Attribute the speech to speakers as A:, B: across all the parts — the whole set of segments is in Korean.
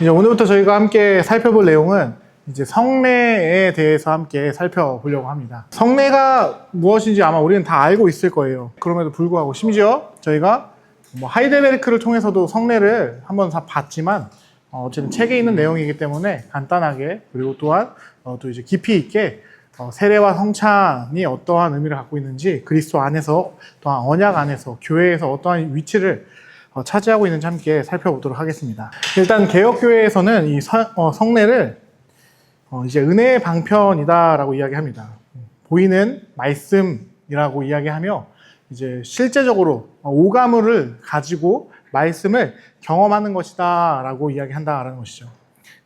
A: 이제 오늘부터 저희가 함께 살펴볼 내용은 이제 성례에 대해서 함께 살펴보려고 합니다. 성례가 무엇인지 아마 우리는 다 알고 있을 거예요. 그럼에도 불구하고 심지어 저희가 하이델베르크를 통해서도 성례를 한번 다 봤지만 어쨌든 책에 있는 내용이기 때문에 간단하게 그리고 또한 또 이제 깊이 있게 세례와 성찬이 어떠한 의미를 갖고 있는지 그리스도 안에서 또한 언약 안에서 교회에서 어떠한 위치를 차지하고 있는지 함께 살펴보도록 하겠습니다. 일단 개혁교회에서는 이 성례를 이제 은혜의 방편이다라고 이야기합니다. 보이는 말씀이라고 이야기하며 이제 실제적으로 오감을 가지고 말씀을 경험하는 것이다라고 이야기한다라는 것이죠.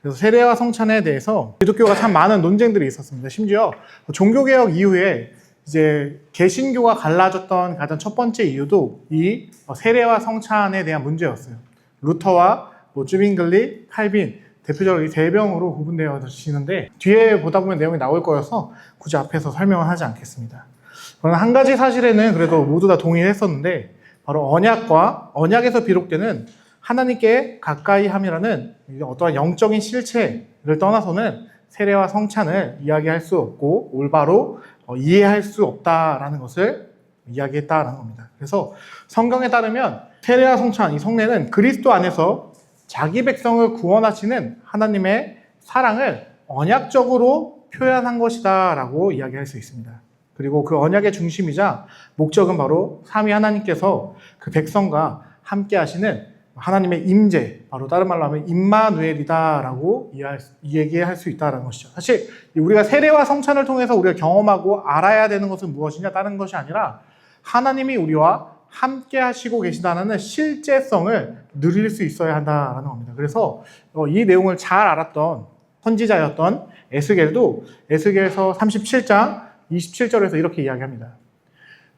A: 그래서 세례와 성찬에 대해서 기독교가 참 많은 논쟁들이 있었습니다. 심지어 종교개혁 이후에 이제 개신교가 갈라졌던 가장 첫 번째 이유도 이 세례와 성찬에 대한 문제였어요. 루터와 쯔빙글리, 칼빈 대표적으로 이 세 병으로 구분되어지는데 뒤에 보다 보면 내용이 나올 거여서 굳이 앞에서 설명은 하지 않겠습니다. 그러나 한 가지 사실에는 그래도 모두 다 동의했었는데 바로 언약에서 비록되는 하나님께 가까이 함이라는 어떠한 영적인 실체를 떠나서는 세례와 성찬을 이야기할 수 없고 올바로 이해할 수 없다라는 것을 이야기했다라는 겁니다. 그래서 성경에 따르면 세례와 성찬, 이 성례는 그리스도 안에서 자기 백성을 구원하시는 하나님의 사랑을 언약적으로 표현한 것이다 라고 이야기할 수 있습니다. 그리고 그 언약의 중심이자 목적은 바로 삼위 하나님께서 그 백성과 함께 하시는 하나님의 임재, 바로 다른 말로 하면 임마누엘이다라고 얘기할 수 있다는 것이죠. 사실 우리가 세례와 성찬을 통해서 우리가 경험하고 알아야 되는 것은 무엇이냐 다른 것이 아니라 하나님이 우리와 함께 하시고 계시다는 실제성을 누릴 수 있어야 한다는 겁니다. 그래서 이 내용을 잘 알았던 선지자였던 에스겔도 에스겔서 37장 27절에서 이렇게 이야기합니다.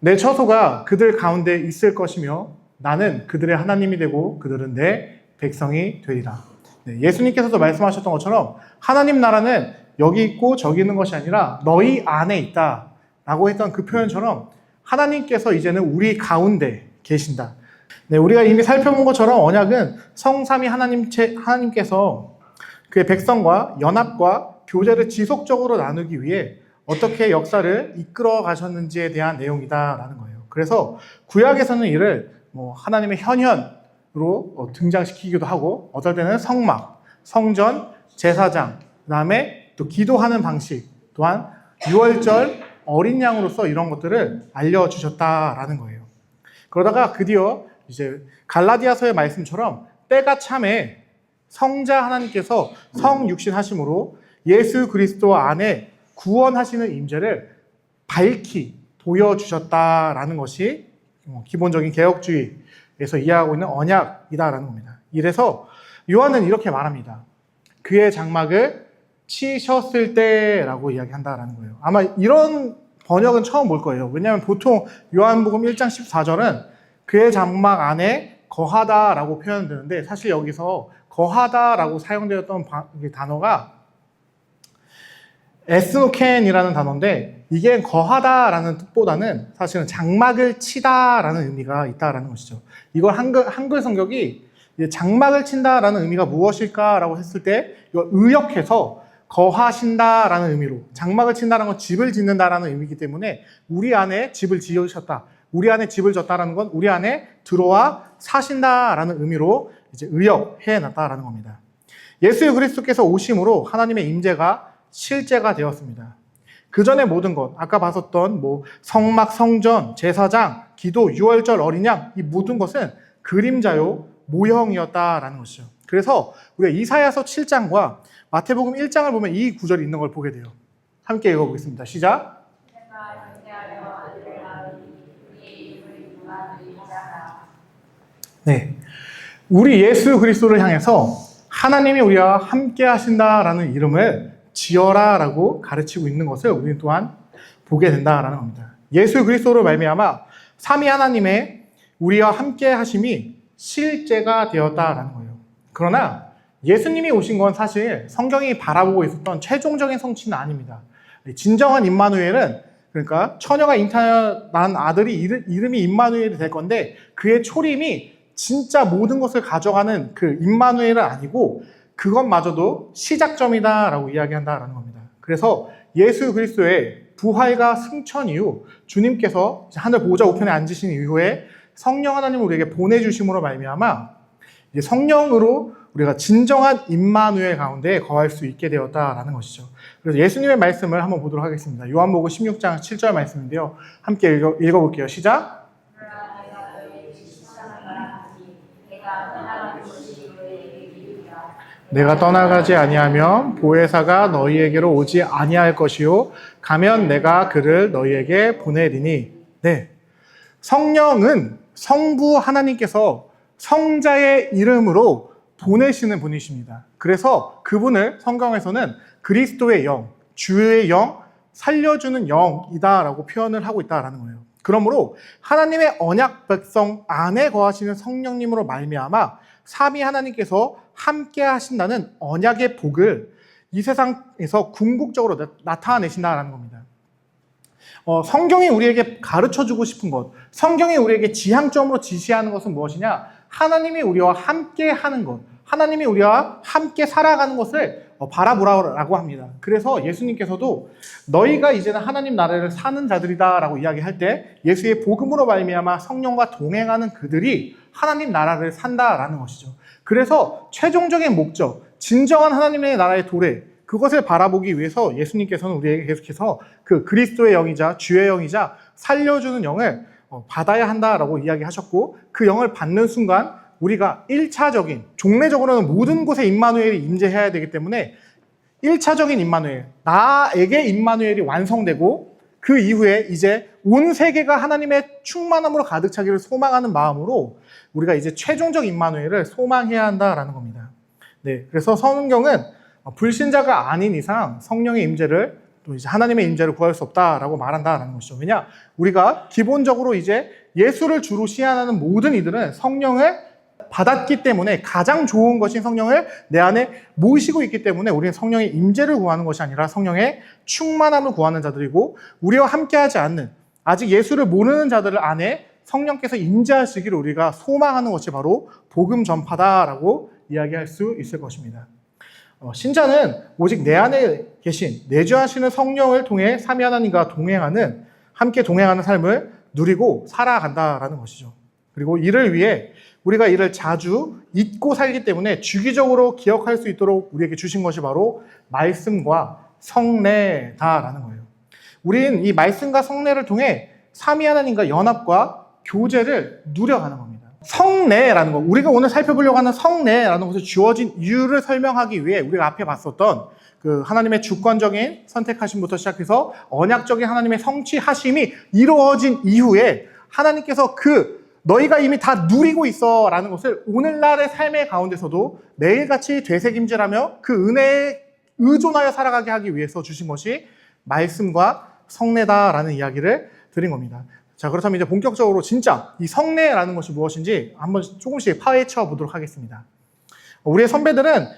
A: 내 처소가 그들 가운데 있을 것이며 나는 그들의 하나님이 되고 그들은 내 백성이 되리라. 예수님께서도 말씀하셨던 것처럼 하나님 나라는 여기 있고 저기 있는 것이 아니라 너희 안에 있다 라고 했던 그 표현처럼 하나님께서 이제는 우리 가운데 계신다. 우리가 이미 살펴본 것처럼 언약은 성삼위 하나님께서 그의 백성과 연합과 교제를 지속적으로 나누기 위해 어떻게 역사를 이끌어 가셨는지에 대한 내용이다라는 거예요. 그래서 구약에서는 이를 하나님의 현현으로 등장시키기도 하고 어떨 때는 성막, 성전, 제사장, 그 다음에 또 기도하는 방식 또한 유월절, 어린 양으로서 이런 것들을 알려주셨다라는 거예요. 그러다가 드디어 이제 갈라디아서의 말씀처럼 때가 참에 성자 하나님께서 성육신 하심으로 예수 그리스도 안에 구원하시는 임재를 밝히 보여주셨다라는 것이 기본적인 개혁주의에서 이해하고 있는 언약이다라는 겁니다. 이래서 요한은 이렇게 말합니다. 그의 장막을 치셨을 때라고 이야기한다라는 거예요. 아마 이런 번역은 처음 볼 거예요. 왜냐하면 보통 요한복음 1장 14절은 그의 장막 안에 거하다라고 표현되는데 사실 여기서 거하다라고 사용되었던 단어가 에스노켄이라는 단어인데 이게 거하다라는 뜻보다는 사실은 장막을 치다라는 의미가 있다라는 것이죠. 이걸 한글 성격이 장막을 친다라는 의미가 무엇일까라고 했을 때 이걸 의역해서 거하신다라는 의미로 장막을 친다는 건 집을 짓는다라는 의미이기 때문에 우리 안에 집을 지으셨다. 우리 안에 집을 졌다라는 건 우리 안에 들어와 사신다라는 의미로 이제 의역해 놨다라는 겁니다. 예수 그리스도께서 오심으로 하나님의 임재가 실제가 되었습니다. 그 전에 모든 것, 아까 봤었던 성막, 성전, 제사장, 기도, 유월절, 어린 양, 이 모든 것은 그림자요, 모형이었다라는 것이죠. 그래서 우리가 이사야서 7장과 마태복음 1장을 보면 이 구절이 있는 걸 보게 돼요. 함께 읽어보겠습니다. 시작. 네, 우리 예수 그리스도를 향해서 하나님이 우리와 함께 하신다라는 이름을 지어라라고 가르치고 있는 것을 우리 또한 보게 된다라는 겁니다. 예수 그리스도로 말미암아 삼위 하나님의 우리와 함께 하심이 실제가 되었다라는 거예요. 그러나 예수님이 오신 건 사실 성경이 바라보고 있었던 최종적인 성취는 아닙니다. 진정한 임마누엘은 그러니까 처녀가 잉태한 아들이 이름이 임마누엘이 될 건데 그의 초림이 진짜 모든 것을 가져가는 그 임마누엘은 아니고 그것마저도 시작점이다라고 이야기한다라는 겁니다. 그래서 예수 그리스도의 부활과 승천 이후 주님께서 하늘 보좌 우편에 앉으신 이후에 성령 하나님을 우리에게 보내주심으로 말미암아 이제 성령으로 우리가 진정한 임마누엘 가운데 거할 수 있게 되었다라는 것이죠. 그래서 예수님의 말씀을 한번 보도록 하겠습니다. 요한복음 16장 7절 말씀인데요. 함께 읽어볼게요. 시작. 내가 떠나가지 아니하면 보혜사가 너희에게로 오지 아니할 것이요 가면 내가 그를 너희에게 보내리니. 네, 성령은 성부 하나님께서 성자의 이름으로 보내시는 분이십니다. 그래서 그분을 성경에서는 그리스도의 영, 주의 영, 살려주는 영이다라고 표현을 하고 있다라는 거예요. 그러므로 하나님의 언약 백성 안에 거하시는 성령님으로 말미암아 삼위 하나님께서 함께 하신다는 언약의 복을 이 세상에서 궁극적으로 나타내신다라는 겁니다. 성경이 우리에게 가르쳐주고 싶은 것, 성경이 우리에게 지향점으로 지시하는 것은 무엇이냐? 하나님이 우리와 함께 하는 것, 하나님이 우리와 함께 살아가는 것을 바라보라고 합니다. 그래서 예수님께서도 너희가 이제는 하나님 나라를 사는 자들이다 라고 이야기할 때 예수의 복음으로 말미암아 성령과 동행하는 그들이 하나님 나라를 산다라는 것이죠. 그래서 최종적인 목적, 진정한 하나님의 나라의 도래, 그것을 바라보기 위해서 예수님께서는 우리에게 계속해서 그 그리스도의 영이자 주의 영이자 살려주는 영을 받아야 한다라고 이야기하셨고, 그 영을 받는 순간 우리가 1차적인, 종례적으로는 모든 곳에 임마누엘이 임재해야 되기 때문에 1차적인 임마누엘, 나에게 임마누엘이 완성되고 그 이후에 이제 온 세계가 하나님의 충만함으로 가득 차기를 소망하는 마음으로 우리가 이제 최종적 임마누엘을 소망해야 한다라는 겁니다. 네, 그래서 성경은 불신자가 아닌 이상 성령의 임재를 또 이제 하나님의 임재를 구할 수 없다라고 말한다라는 것이죠. 왜냐? 우리가 기본적으로 이제 예수를 주로 시한하는 모든 이들은 성령을 받았기 때문에 가장 좋은 것인 성령을 내 안에 모시고 있기 때문에 우리는 성령의 임재를 구하는 것이 아니라 성령의 충만함을 구하는 자들이고, 우리와 함께하지 않는 아직 예수를 모르는 자들 안에 성령께서 임재하시기를 우리가 소망하는 것이 바로 복음 전파다라고 이야기할 수 있을 것입니다. 신자는 오직 내 안에 계신 내주하시는 성령을 통해 삼위 하나님과 함께 동행하는 삶을 누리고 살아간다라는 것이죠. 그리고 이를 위해 우리가 이를 자주 잊고 살기 때문에 주기적으로 기억할 수 있도록 우리에게 주신 것이 바로 말씀과 성례다라는 거예요. 우린 이 말씀과 성례를 통해 삼위 하나님과 연합과 교제를 누려가는 겁니다. 성례라는 거, 우리가 오늘 살펴보려고 하는 성례라는 것에 주어진 이유를 설명하기 위해 우리가 앞에 봤었던 그 하나님의 주권적인 선택하심부터 시작해서 언약적인 하나님의 성취하심이 이루어진 이후에 하나님께서 너희가 이미 다 누리고 있어 라는 것을 오늘날의 삶의 가운데서도 매일같이 되새김질하며 그 은혜에 의존하여 살아가게 하기 위해서 주신 것이 말씀과 성례다라는 이야기를 드린 겁니다. 자, 그렇다면 이제 본격적으로 진짜 이 성례라는 것이 무엇인지 한번 조금씩 파헤쳐 보도록 하겠습니다. 우리의 선배들은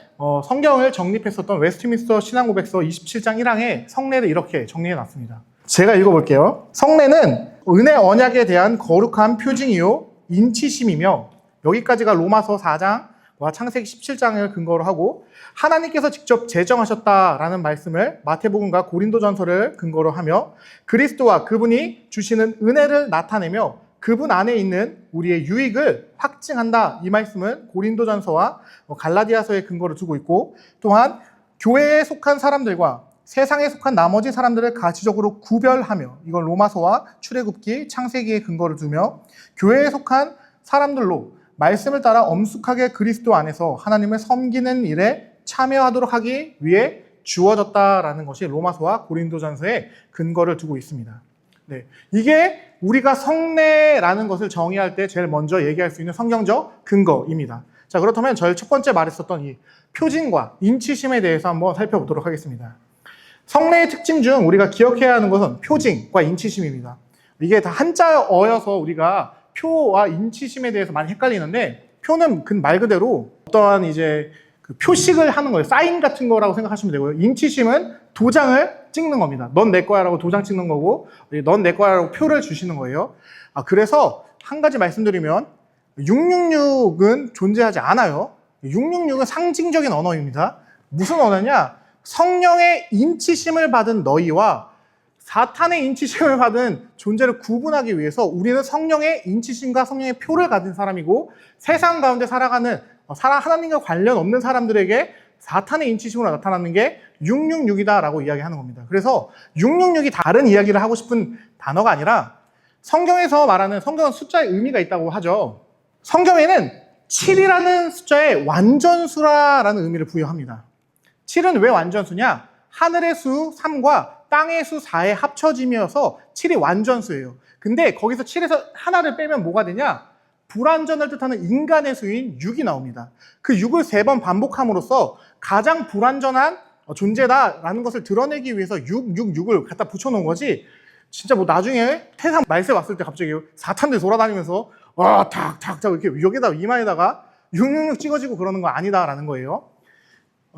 A: 성경을 정립했었던 웨스트민스터 신앙고백서 27장 1항에 성례를 이렇게 정리해 놨습니다. 제가 읽어볼게요. 성례는 은혜 언약에 대한 거룩한 표징이요 인치심이며, 여기까지가 로마서 4장과 창세기 17장을 근거로 하고 하나님께서 직접 제정하셨다라는 말씀을 마태복음과 고린도전서를 근거로 하며 그리스도와 그분이 주시는 은혜를 나타내며 그분 안에 있는 우리의 유익을 확증한다, 이 말씀은 고린도전서와 갈라디아서의 근거를 두고 있고, 또한 교회에 속한 사람들과 세상에 속한 나머지 사람들을 가치적으로 구별하며, 이건 로마서와 출애굽기, 창세기의 근거를 두며 교회에 속한 사람들로 말씀을 따라 엄숙하게 그리스도 안에서 하나님을 섬기는 일에 참여하도록 하기 위해 주어졌다라는 것이 로마서와 고린도전서의 근거를 두고 있습니다. 네, 이게 우리가 성례라는 것을 정의할 때 제일 먼저 얘기할 수 있는 성경적 근거입니다. 자, 그렇다면 저희 첫 번째 말했었던 이 표징과 인치심에 대해서 한번 살펴보도록 하겠습니다. 성례의 특징 중 우리가 기억해야 하는 것은 표징과 인치심입니다. 이게 다 한자어여서 우리가 표와 인치심에 대해서 많이 헷갈리는데, 표는 말 그대로 어떠한 이제 그 표식을 하는 거예요. 사인 같은 거라고 생각하시면 되고요. 인치심은 도장을 찍는 겁니다. 넌 내 거야 라고 도장 찍는 거고, 넌 내 거야 라고 표를 주시는 거예요. 그래서 한 가지 말씀드리면 666은 존재하지 않아요. 666은 상징적인 언어입니다. 무슨 언어냐? 성령의 인치심을 받은 너희와 사탄의 인치심을 받은 존재를 구분하기 위해서 우리는 성령의 인치심과 성령의 표를 가진 사람이고, 세상 가운데 살아가는 하나님과 관련 없는 사람들에게 사탄의 인치심으로 나타나는 게 666이다라고 이야기하는 겁니다. 그래서 666이 다른 이야기를 하고 싶은 단어가 아니라, 성경에서 말하는, 성경은 숫자의 의미가 있다고 하죠. 성경에는 7이라는 숫자에 완전수라는 의미를 부여합니다. 7은 왜 완전수냐? 하늘의 수 3과 땅의 수 4의 합쳐짐이어서 7이 완전수예요. 근데 거기서 7에서 하나를 빼면 뭐가 되냐? 불완전을 뜻하는 인간의 수인 6이 나옵니다. 그 6을 3번 반복함으로써 가장 불완전한 존재다라는 것을 드러내기 위해서 666을 갖다 붙여놓은 거지, 진짜 뭐 나중에 세상 말세 왔을 때 갑자기 사탄들 돌아다니면서 와 탁탁탁 이렇게 여기다 이마에다가 666 찍어지고 그러는 거 아니다라는 거예요.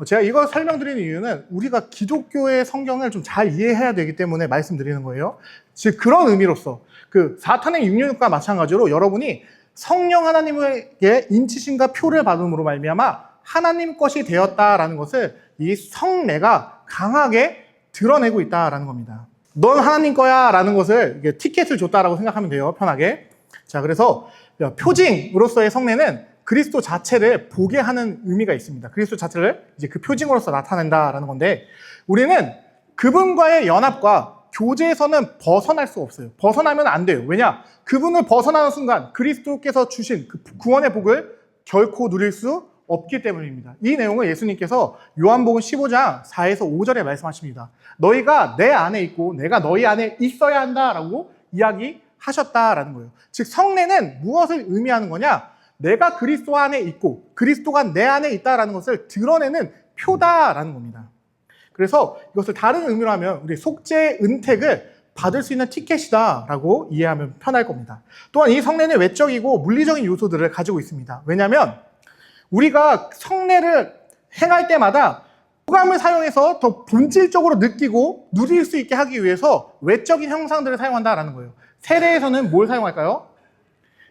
A: 제가 이걸 설명드리는 이유는 우리가 기독교의 성경을 좀 잘 이해해야 되기 때문에 말씀드리는 거예요. 즉 그런 의미로서 그 사탄의 666과 마찬가지로 여러분이 성령 하나님에게 인치심과 표를 받음으로 말미암아 하나님 것이 되었다라는 것을 이 성례가 강하게 드러내고 있다라는 겁니다. 넌 하나님 거야 라는 것을 이게 티켓을 줬다라고 생각하면 돼요, 편하게. 자, 그래서 표징으로서의 성례는 그리스도 자체를 보게 하는 의미가 있습니다. 그리스도 자체를 이제 그 표징으로서 나타낸다라는 건데, 우리는 그분과의 연합과 교제에서는 벗어날 수 없어요. 벗어나면 안 돼요. 왜냐? 그분을 벗어나는 순간 그리스도께서 주신 그 구원의 복을 결코 누릴 수 없기 때문입니다. 이 내용을 예수님께서 요한복음 15장 4에서 5절에 말씀하십니다. 너희가 내 안에 있고 내가 너희 안에 있어야 한다라고 이야기하셨다라는 거예요. 즉 성례는 무엇을 의미하는 거냐? 내가 그리스도 안에 있고 그리스도가 내 안에 있다라는 것을 드러내는 표다라는 겁니다. 그래서 이것을 다른 의미로 하면 우리 속죄 은택을 받을 수 있는 티켓이다라고 이해하면 편할 겁니다. 또한 이 성례는 외적이고 물리적인 요소들을 가지고 있습니다. 왜냐하면 우리가 성례를 행할 때마다 오감을 사용해서 더 본질적으로 느끼고 누릴 수 있게 하기 위해서 외적인 형상들을 사용한다라는 거예요. 세례에서는 뭘 사용할까요?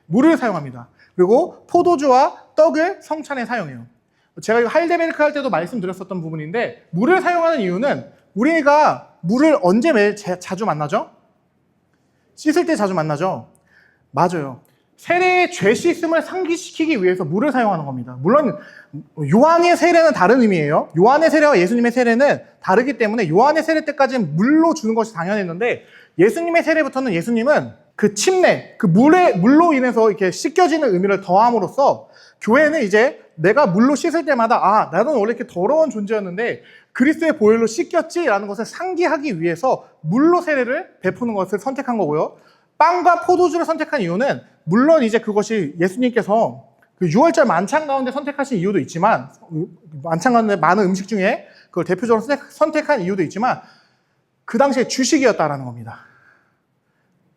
A: 물을 사용합니다. 그리고 포도주와 떡을 성찬에 사용해요. 제가 이거 하일데베르크 할 때도 말씀드렸었던 부분인데, 물을 사용하는 이유는 우리가 물을 언제 매일 자주 만나죠? 씻을 때 자주 만나죠? 맞아요. 세례의 죄 씻음을 상기시키기 위해서 물을 사용하는 겁니다. 물론 요한의 세례는 다른 의미예요. 요한의 세례와 예수님의 세례는 다르기 때문에 요한의 세례 때까지는 물로 주는 것이 당연했는데, 예수님의 세례부터는 예수님은 그 침례, 그 물로 인해서 이렇게 씻겨지는 의미를 더함으로써 교회는 이제 내가 물로 씻을 때마다 나는 원래 이렇게 더러운 존재였는데 그리스도의 보혈로 씻겼지라는 것을 상기하기 위해서 물로 세례를 베푸는 것을 선택한 거고요. 빵과 포도주를 선택한 이유는 물론 이제 그것이 예수님께서 그 6월절 만찬 가운데 선택하신 이유도 있지만, 만찬 가운데 많은 음식 중에 그걸 대표적으로 선택한 이유도 있지만, 그 당시에 주식이었다라는 겁니다.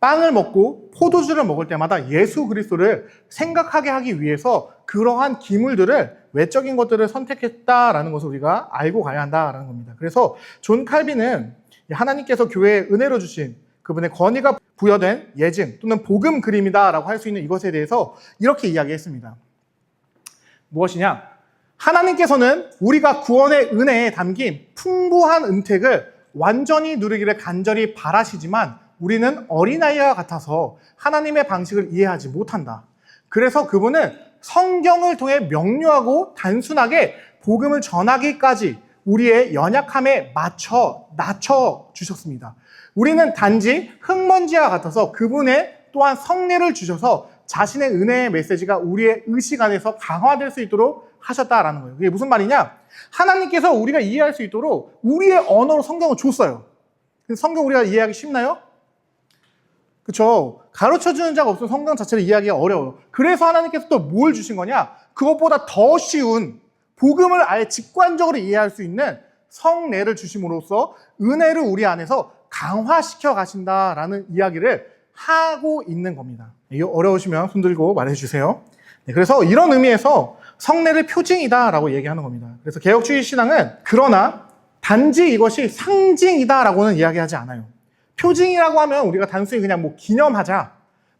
A: 빵을 먹고 포도주를 먹을 때마다 예수 그리스도를 생각하게 하기 위해서 그러한 기물들을, 외적인 것들을 선택했다라는 것을 우리가 알고 가야 한다라는 겁니다. 그래서 존 칼빈은 하나님께서 교회에 은혜로 주신 그분의 권위가 부여된 예증 또는 복음 그림이다라고 할 수 있는 이것에 대해서 이렇게 이야기했습니다. 무엇이냐? 하나님께서는 우리가 구원의 은혜에 담긴 풍부한 은택을 완전히 누리기를 간절히 바라시지만 우리는 어린아이와 같아서 하나님의 방식을 이해하지 못한다. 그래서 그분은 성경을 통해 명료하고 단순하게 복음을 전하기까지 우리의 연약함에 낮춰 주셨습니다. 우리는 단지 흙먼지와 같아서 그분의 또한 성례를 주셔서 자신의 은혜의 메시지가 우리의 의식 안에서 강화될 수 있도록 하셨다라는 거예요. 그게 무슨 말이냐? 하나님께서 우리가 이해할 수 있도록 우리의 언어로 성경을 줬어요. 성경 우리가 이해하기 쉽나요? 그렇죠? 가르쳐주는 자가 없으면 성경 자체를 이해하기가 어려워요. 그래서 하나님께서 또 뭘 주신 거냐? 그것보다 더 쉬운 복음을 아예 직관적으로 이해할 수 있는 성례를 주심으로써 은혜를 우리 안에서 강화시켜 가신다라는 이야기를 하고 있는 겁니다. 이거 어려우시면 손 들고 말해주세요. 네, 그래서 이런 의미에서 성례를 표징이다라고 얘기하는 겁니다. 그래서 개혁주의 신앙은 그러나 단지 이것이 상징이다라고는 이야기하지 않아요. 표징이라고 하면 우리가 단순히 그냥 뭐 기념하자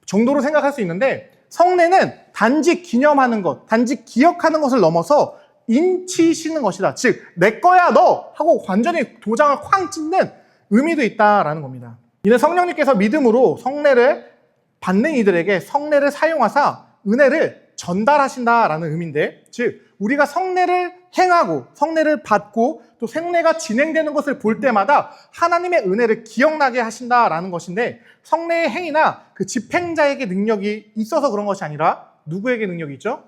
A: 정도로 생각할 수 있는데, 성례는 단지 기념하는 것, 단지 기억하는 것을 넘어서 인치시는 것이다. 즉, 내 거야 너! 하고 완전히 도장을 쾅 찍는 의미도 있다라는 겁니다. 이는 성령님께서 믿음으로 성례를 받는 이들에게 성례를 사용하사 은혜를 전달하신다라는 의미인데, 즉 우리가 성례를 행하고 성례를 받고 또 성례가 진행되는 것을 볼 때마다 하나님의 은혜를 기억나게 하신다라는 것인데, 성례의 행위나 그 집행자에게 능력이 있어서 그런 것이 아니라 누구에게 능력이 있죠?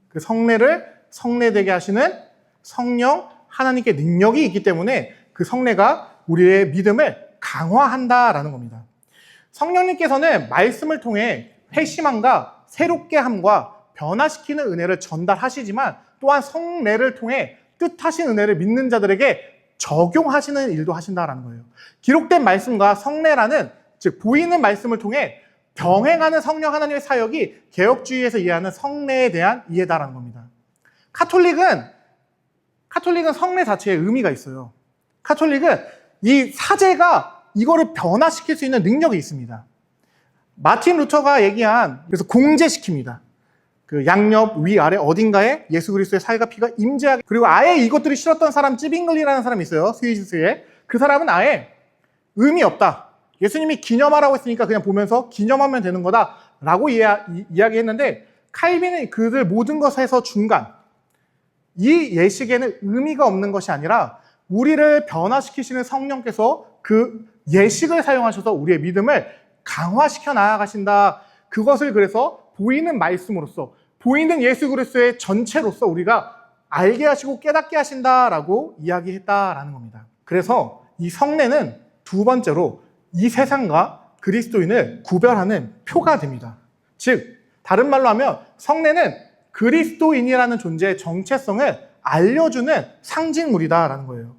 A: 그 성례를 성례되게 하시는 성령 하나님께 능력이 있기 때문에 그 성례가 우리의 믿음을 강화한다라는 겁니다. 성령님께서는 말씀을 통해 회심함과 새롭게 함과 변화시키는 은혜를 전달하시지만, 또한 성례를 통해 뜻하신 은혜를 믿는 자들에게 적용하시는 일도 하신다라는 거예요. 기록된 말씀과 성례라는, 즉 보이는 말씀을 통해 병행하는 성령 하나님의 사역이 개혁주의에서 이해하는 성례에 대한 이해다라는 겁니다. 카톨릭은 성례 자체에 의미가 있어요. 카톨릭은 이 사제가 이거를 변화시킬 수 있는 능력이 있습니다. 마틴 루터가 얘기한, 그래서 공제시킵니다. 그 양옆 위아래 어딘가에 예수 그리스도의 살과 피가 임재하게, 그리고 아예 이것들이 싫었던 사람, 찌빙글리라는 사람이 있어요. 스위스에. 그 사람은 아예 의미 없다. 예수님이 기념하라고 했으니까 그냥 보면서 기념하면 되는 거다 라고 이야기했는데, 칼빈은 그들 모든 것에서 중간, 이 예식에는 의미가 없는 것이 아니라 우리를 변화시키시는 성령께서 그 예식을 사용하셔서 우리의 믿음을 강화시켜 나아가신다. 그것을 그래서 보이는 말씀으로써, 보이는 예수 그리스도의 전체로서 우리가 알게 하시고 깨닫게 하신다라고 이야기했다라는 겁니다. 그래서 이 성례는 두 번째로 이 세상과 그리스도인을 구별하는 표가 됩니다. 즉, 다른 말로 하면 성례는 그리스도인이라는 존재의 정체성을 알려주는 상징물이다라는 거예요.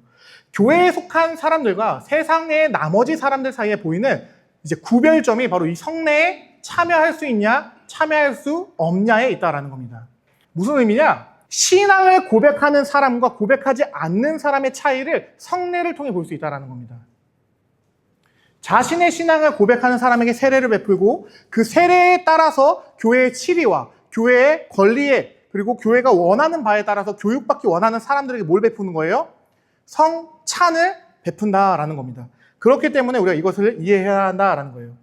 A: 교회에 속한 사람들과 세상의 나머지 사람들 사이에 보이는 이제 구별점이 바로 이 성례에 참여할 수 있냐, 참여할 수 없냐에 있다라는 겁니다. 무슨 의미냐? 신앙을 고백하는 사람과 고백하지 않는 사람의 차이를 성례를 통해 볼 수 있다라는 겁니다. 자신의 신앙을 고백하는 사람에게 세례를 베풀고 그 세례에 따라서 교회의 치리와 교회의 권리에, 그리고 교회가 원하는 바에 따라서 교육받기 원하는 사람들에게 뭘 베푸는 거예요? 성찬을 베푼다라는 겁니다. 그렇기 때문에 우리가 이것을 이해해야 한다라는 거예요.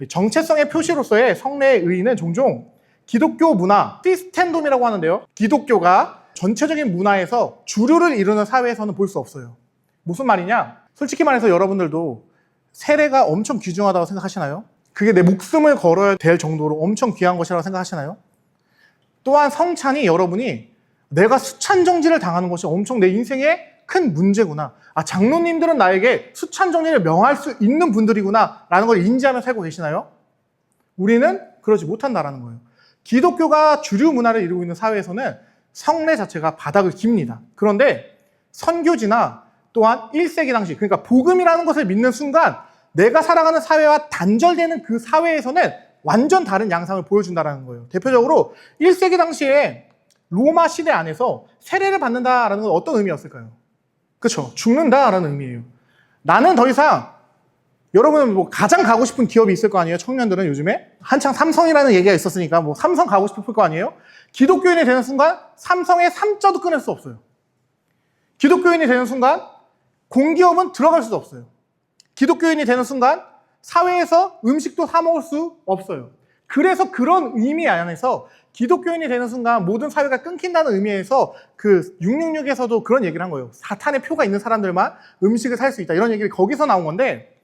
A: 정체성의 표시로서의 성례의 의의는 종종 기독교 문화, 크리스텐돔이라고 하는데요. 기독교가 전체적인 문화에서 주류를 이루는 사회에서는 볼 수 없어요. 무슨 말이냐? 솔직히 말해서 여러분들도 세례가 엄청 귀중하다고 생각하시나요? 그게 내 목숨을 걸어야 될 정도로 엄청 귀한 것이라고 생각하시나요? 또한 성찬이 여러분이 내가 수찬정지를 당하는 것이 엄청 내 인생의 큰 문제구나. 장로님들은 나에게 수찬정지를 명할 수 있는 분들이구나 라는 걸 인지하며 살고 계시나요? 우리는 그러지 못한다라는 거예요. 기독교가 주류 문화를 이루고 있는 사회에서는 성례 자체가 바닥을 깁니다. 그런데 선교지나 또한 1세기 당시, 그러니까 복음이라는 것을 믿는 순간 내가 살아가는 사회와 단절되는 그 사회에서는 완전 다른 양상을 보여준다는 거예요. 대표적으로 1세기 당시에 로마 시대 안에서 세례를 받는다라는 건 어떤 의미였을까요? 그렇죠. 죽는다라는 의미예요. 나는 더 이상, 여러분은 뭐 가장 가고 싶은 기업이 있을 거 아니에요? 청년들은 요즘에 한창 삼성이라는 얘기가 있었으니까 뭐 삼성 가고 싶을 거 아니에요? 기독교인이 되는 순간 삼성의 삼자도 끊을 수 없어요. 기독교인이 되는 순간 공기업은 들어갈 수도 없어요. 기독교인이 되는 순간 사회에서 음식도 사 먹을 수 없어요. 그래서 그런 의미 안에서 기독교인이 되는 순간 모든 사회가 끊긴다는 의미에서 그 666에서도 그런 얘기를 한 거예요. 사탄의 표가 있는 사람들만 음식을 살 수 있다. 이런 얘기를 거기서 나온 건데,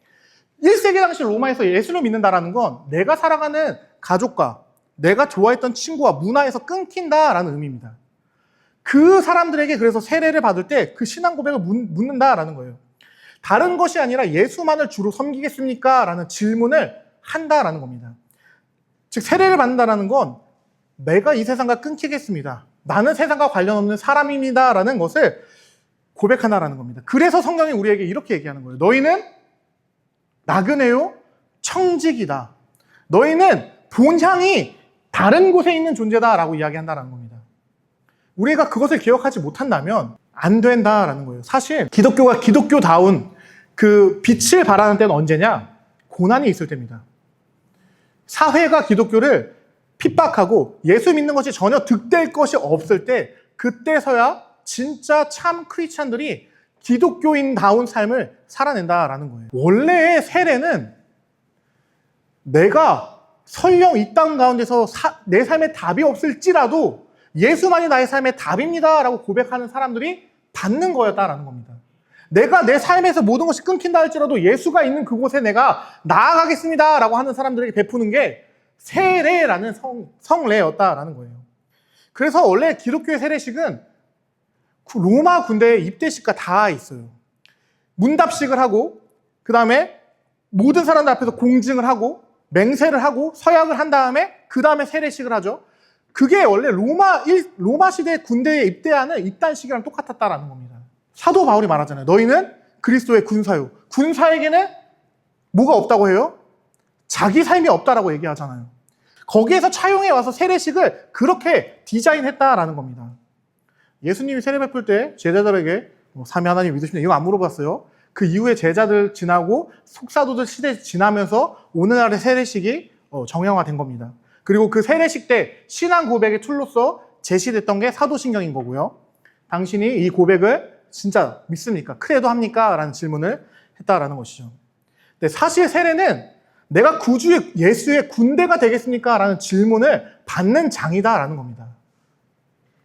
A: 1세기 당시 로마에서 예수를 믿는다라는 건 내가 살아가는 가족과 내가 좋아했던 친구와 문화에서 끊긴다라는 의미입니다. 그 사람들에게 그래서 세례를 받을 때 그 신앙 고백을 묻는다라는 거예요. 다른 것이 아니라 예수만을 주로 섬기겠습니까? 라는 질문을 한다라는 겁니다. 즉 세례를 받는다는 건 내가 이 세상과 끊기겠습니다. 나는 세상과 관련 없는 사람입니다. 라는 것을 고백한다라는 겁니다. 그래서 성경이 우리에게 이렇게 얘기하는 거예요. 너희는 나그네요 청직이다. 너희는 본향이 다른 곳에 있는 존재다 라고 이야기한다는 겁니다. 우리가 그것을 기억하지 못한다면 안 된다라는 거예요. 사실 기독교가 기독교다운 그 빛을 발하는 때는 언제냐? 고난이 있을 때입니다. 사회가 기독교를 핍박하고 예수 믿는 것이 전혀 득될 것이 없을 때, 그때서야 진짜 참 크리스찬들이 기독교인다운 삶을 살아낸다라는 거예요. 원래의 세례는 내가 설령 이 땅 가운데서 내 삶에 답이 없을지라도 예수만이 나의 삶의 답입니다 라고 고백하는 사람들이 받는 거였다라는 겁니다. 내가 내 삶에서 모든 것이 끊긴다 할지라도 예수가 있는 그곳에 내가 나아가겠습니다 라고 하는 사람들에게 베푸는 게 세례라는 성례였다라는 거예요. 그래서 원래 기독교의 세례식은 로마 군대의 입대식과 다 있어요. 문답식을 하고, 그 다음에 모든 사람들 앞에서 공증을 하고, 맹세를 하고, 서약을 한 다음에, 그 다음에 세례식을 하죠. 그게 원래 로마 시대 군대에 입대하는 입단식이랑 똑같았다라는 겁니다. 사도 바울이 말하잖아요. 너희는 그리스도의 군사요. 군사에게는 뭐가 없다고 해요? 자기 삶이 없다라고 얘기하잖아요. 거기에서 차용해 와서 세례식을 그렇게 디자인했다라는 겁니다. 예수님이 세례 베풀 때 제자들에게 삼위 하나님 믿으십니까? 이거 안 물어봤어요. 그 이후에 제자들 지나고 속사도들 시대 지나면서 오늘날의 세례식이 정형화된 겁니다. 그리고 그 세례식 때 신앙 고백의 툴로서 제시됐던 게 사도신경인 거고요. 당신이 이 고백을 진짜 믿습니까? 크레도 합니까? 라는 질문을 했다라는 것이죠. 근데 사실 세례는 내가 구주의 예수의 군대가 되겠습니까? 라는 질문을 받는 장이다라는 겁니다.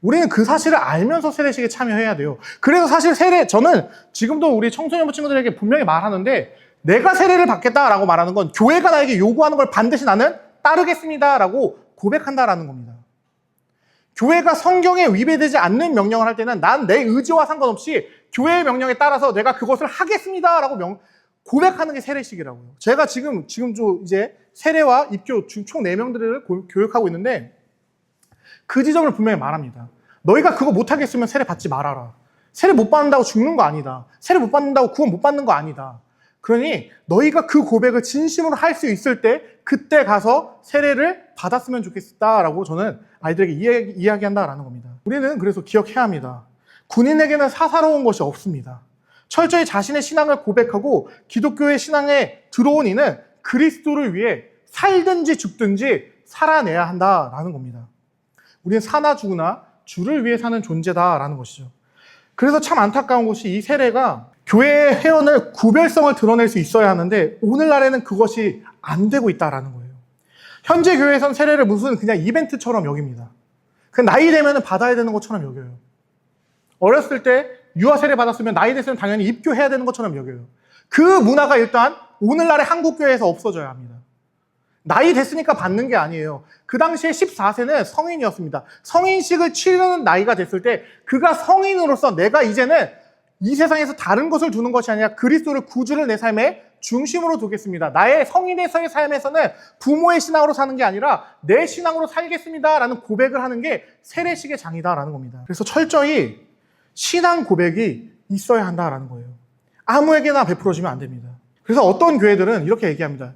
A: 우리는 그 사실을 알면서 세례식에 참여해야 돼요. 그래서 사실 저는 지금도 우리 청소년부 친구들에게 분명히 말하는데, 내가 세례를 받겠다라고 말하는 건 교회가 나에게 요구하는 걸 반드시 나는 따르겠습니다라고 고백한다라는 겁니다. 교회가 성경에 위배되지 않는 명령을 할 때는 난 내 의지와 상관없이 교회의 명령에 따라서 내가 그것을 하겠습니다라고 고백하는 게 세례식이라고요. 제가 지금 이제 세례와 입교 총 4명들을 교육하고 있는데 그 지점을 분명히 말합니다. 너희가 그거 못하겠으면 세례 받지 말아라. 세례 못 받는다고 죽는 거 아니다. 세례 못 받는다고 구원 못 받는 거 아니다. 그러니 너희가 그 고백을 진심으로 할 수 있을 때 그때 가서 세례를 받았으면 좋겠다라고 저는 아이들에게 이야기한다라는 겁니다. 우리는 그래서 기억해야 합니다. 군인에게는 사사로운 것이 없습니다. 철저히 자신의 신앙을 고백하고 기독교의 신앙에 들어온 이는 그리스도를 위해 살든지 죽든지 살아내야 한다라는 겁니다. 우리는 사나 죽으나 주를 위해 사는 존재다라는 것이죠. 그래서 참 안타까운 것이 이 세례가 교회의 회원을 구별성을 드러낼 수 있어야 하는데 오늘날에는 그것이 안 되고 있다라는 거예요. 현재 교회에선 세례를 무슨 그냥 이벤트처럼 여깁니다. 그 나이 되면 받아야 되는 것처럼 여겨요. 어렸을 때 유아 세례 받았으면 나이 됐으면 당연히 입교해야 되는 것처럼 여겨요. 그 문화가 일단 오늘날의 한국 교회에서 없어져야 합니다. 나이 됐으니까 받는 게 아니에요. 그 당시에 14세는 성인이었습니다. 성인식을 치르는 나이가 됐을 때 그가 성인으로서 내가 이제는 이 세상에서 다른 것을 두는 것이 아니라 그리스도를 구주를 내 삶의 중심으로 두겠습니다. 나의 성인에서의 삶에서는 부모의 신앙으로 사는 게 아니라 내 신앙으로 살겠습니다라는 고백을 하는 게 세례식의 장이다라는 겁니다. 그래서 철저히 신앙 고백이 있어야 한다라는 거예요. 아무에게나 베풀어지면 안 됩니다. 그래서 어떤 교회들은 이렇게 얘기합니다.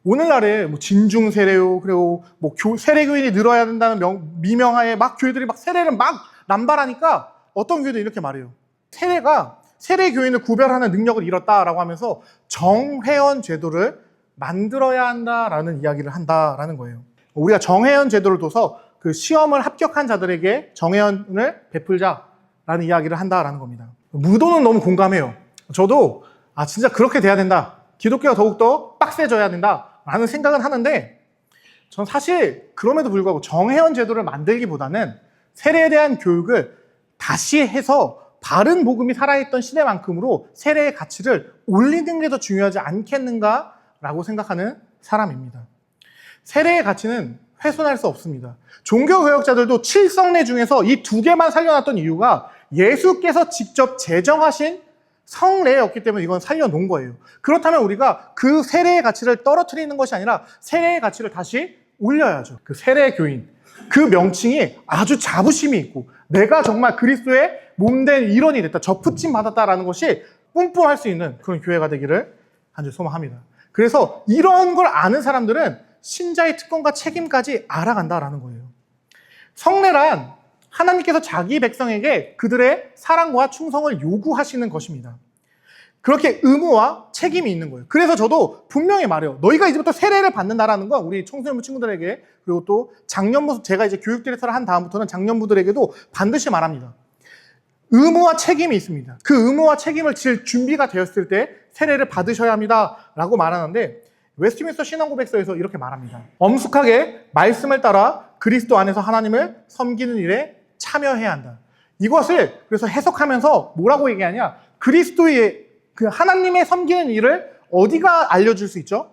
A: 오늘날에 진중 세례요, 그리고 세례교인이 늘어야 된다는 미명하에 막 교회들이 막 세례를 막 남발하니까 어떤 교회들이 이렇게 말해요. 세례가 세례교인을 구별하는 능력을 잃었다라고 하면서 정회원 제도를 만들어야 한다라는 이야기를 한다라는 거예요. 우리가 정회원 제도를 둬서 그 시험을 합격한 자들에게 정회원을 베풀자라는 이야기를 한다라는 겁니다. 무도는 너무 공감해요. 저도 진짜 그렇게 돼야 된다. 기독교가 더욱더 빡세져야 된다라는 생각은 하는데 전 사실 그럼에도 불구하고 정회원 제도를 만들기보다는 세례에 대한 교육을 다시 해서 바른 복음이 살아있던 시대만큼으로 세례의 가치를 올리는 게 더 중요하지 않겠는가라고 생각하는 사람입니다. 세례의 가치는 훼손할 수 없습니다. 종교개혁자들도 7성례 중에서 이 2개만 살려놨던 이유가 예수께서 직접 제정하신 성례였기 때문에 이건 살려놓은 거예요. 그렇다면 우리가 그 세례의 가치를 떨어뜨리는 것이 아니라 세례의 가치를 다시 올려야죠. 그 세례교인, 그 명칭이 아주 자부심이 있고 내가 정말 그리스도의 몸된 일원이 됐다, 접붙임 받았다라는 것이 뿜뿜할 수 있는 그런 교회가 되기를 간절히 소망합니다. 그래서 이런 걸 아는 사람들은 신자의 특권과 책임까지 알아간다라는 거예요. 성례란 하나님께서 자기 백성에게 그들의 사랑과 충성을 요구하시는 것입니다. 그렇게 의무와 책임이 있는 거예요. 그래서 저도 분명히 말해요. 너희가 이제부터 세례를 받는다라는 건 우리 청소년부 친구들에게, 그리고 또 작년부, 제가 이제 교육 디렉터를 한 다음부터는 작년부들에게도 반드시 말합니다. 의무와 책임이 있습니다. 그 의무와 책임을 질 준비가 되었을 때 세례를 받으셔야 합니다 라고 말하는데, 웨스트민스터 신앙고백서에서 이렇게 말합니다. 엄숙하게 말씀을 따라 그리스도 안에서 하나님을 섬기는 일에 참여해야 한다. 이것을 그래서 해석하면서 뭐라고 얘기하냐, 그리스도의 그 하나님의 섬기는 일을 어디가 알려줄 수 있죠?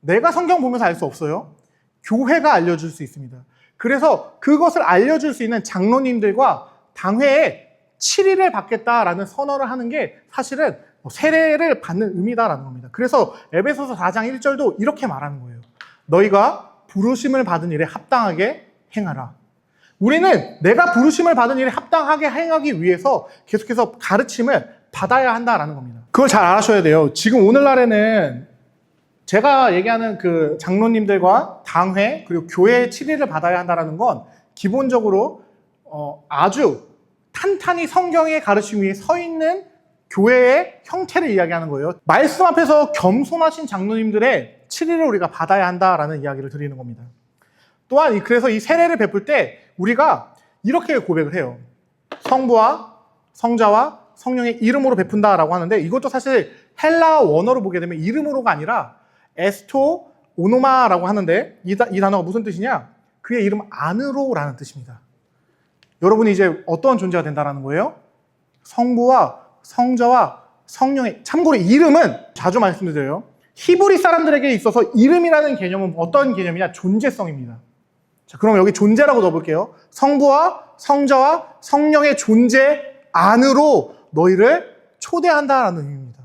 A: 내가 성경 보면서 알 수 없어요. 교회가 알려줄 수 있습니다. 그래서 그것을 알려줄 수 있는 장로님들과 당회에 7일을 받겠다라는 선언을 하는 게 사실은 세례를 받는 의미다라는 겁니다. 그래서 에베소서 4장 1절도 이렇게 말하는 거예요. 너희가 부르심을 받은 일에 합당하게 행하라. 우리는 내가 부르심을 받은 일에 합당하게 행하기 위해서 계속해서 가르침을 받아야 한다라는 겁니다. 그걸 잘 알아셔야 돼요. 지금 오늘날에는 제가 얘기하는 그 장로님들과 당회 그리고 교회의 7일을 받아야 한다라는 건 기본적으로 아주 탄탄히 성경의 가르침 위에 서 있는 교회의 형태를 이야기하는 거예요. 말씀 앞에서 겸손하신 장로님들의 7일을 우리가 받아야 한다라는 이야기를 드리는 겁니다. 또한 그래서 이 세례를 베풀 때 우리가 이렇게 고백을 해요. 성부와 성자와 성령의 이름으로 베푼다라고 하는데, 이것도 사실 헬라 원어로 보게 되면 이름으로가 아니라 에스토 오노마라고 하는데, 이 단어가 무슨 뜻이냐? 그의 이름 안으로라는 뜻입니다. 여러분이 이제 어떤 존재가 된다라는 거예요? 성부와 성자와 성령의, 참고로 이름은 자주 말씀드려요. 히브리 사람들에게 있어서 이름이라는 개념은 어떤 개념이냐? 존재성입니다. 자, 그럼 여기 존재라고 넣어볼게요. 성부와 성자와 성령의 존재 안으로 너희를 초대한다라는 의미입니다.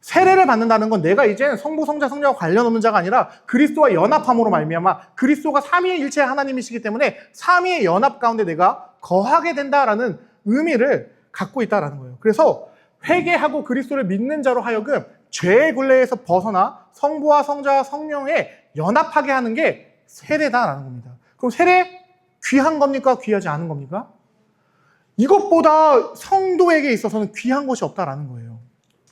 A: 세례를 받는다는 건 내가 이제 성부, 성자, 성령과 관련 없는 자가 아니라 그리스도와 연합함으로 말미암아 그리스도가 삼위일체 하나님이시기 때문에 삼위의 연합 가운데 내가 거하게 된다라는 의미를 갖고 있다라는 거예요. 그래서 회개하고 그리스도를 믿는 자로 하여금 죄의 굴레에서 벗어나 성부와 성자와 성령에 연합하게 하는 게 세례다라는 겁니다. 그럼 세례 귀한 겁니까? 귀하지 않은 겁니까? 이것보다 성도에게 있어서는 귀한 것이 없다라는 거예요.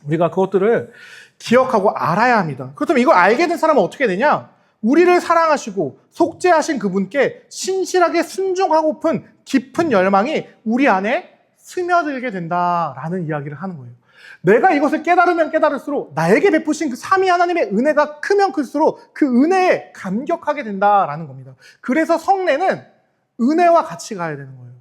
A: 우리가 그것들을 기억하고 알아야 합니다. 그렇다면 이걸 알게 된 사람은 어떻게 되냐? 우리를 사랑하시고 속죄하신 그분께 신실하게 순종하고픈 깊은 열망이 우리 안에 스며들게 된다라는 이야기를 하는 거예요. 내가 이것을 깨달으면 깨달을수록 나에게 베푸신 그 삼위 하나님의 은혜가 크면 클수록 그 은혜에 감격하게 된다라는 겁니다. 그래서 성례는 은혜와 같이 가야 되는 거예요.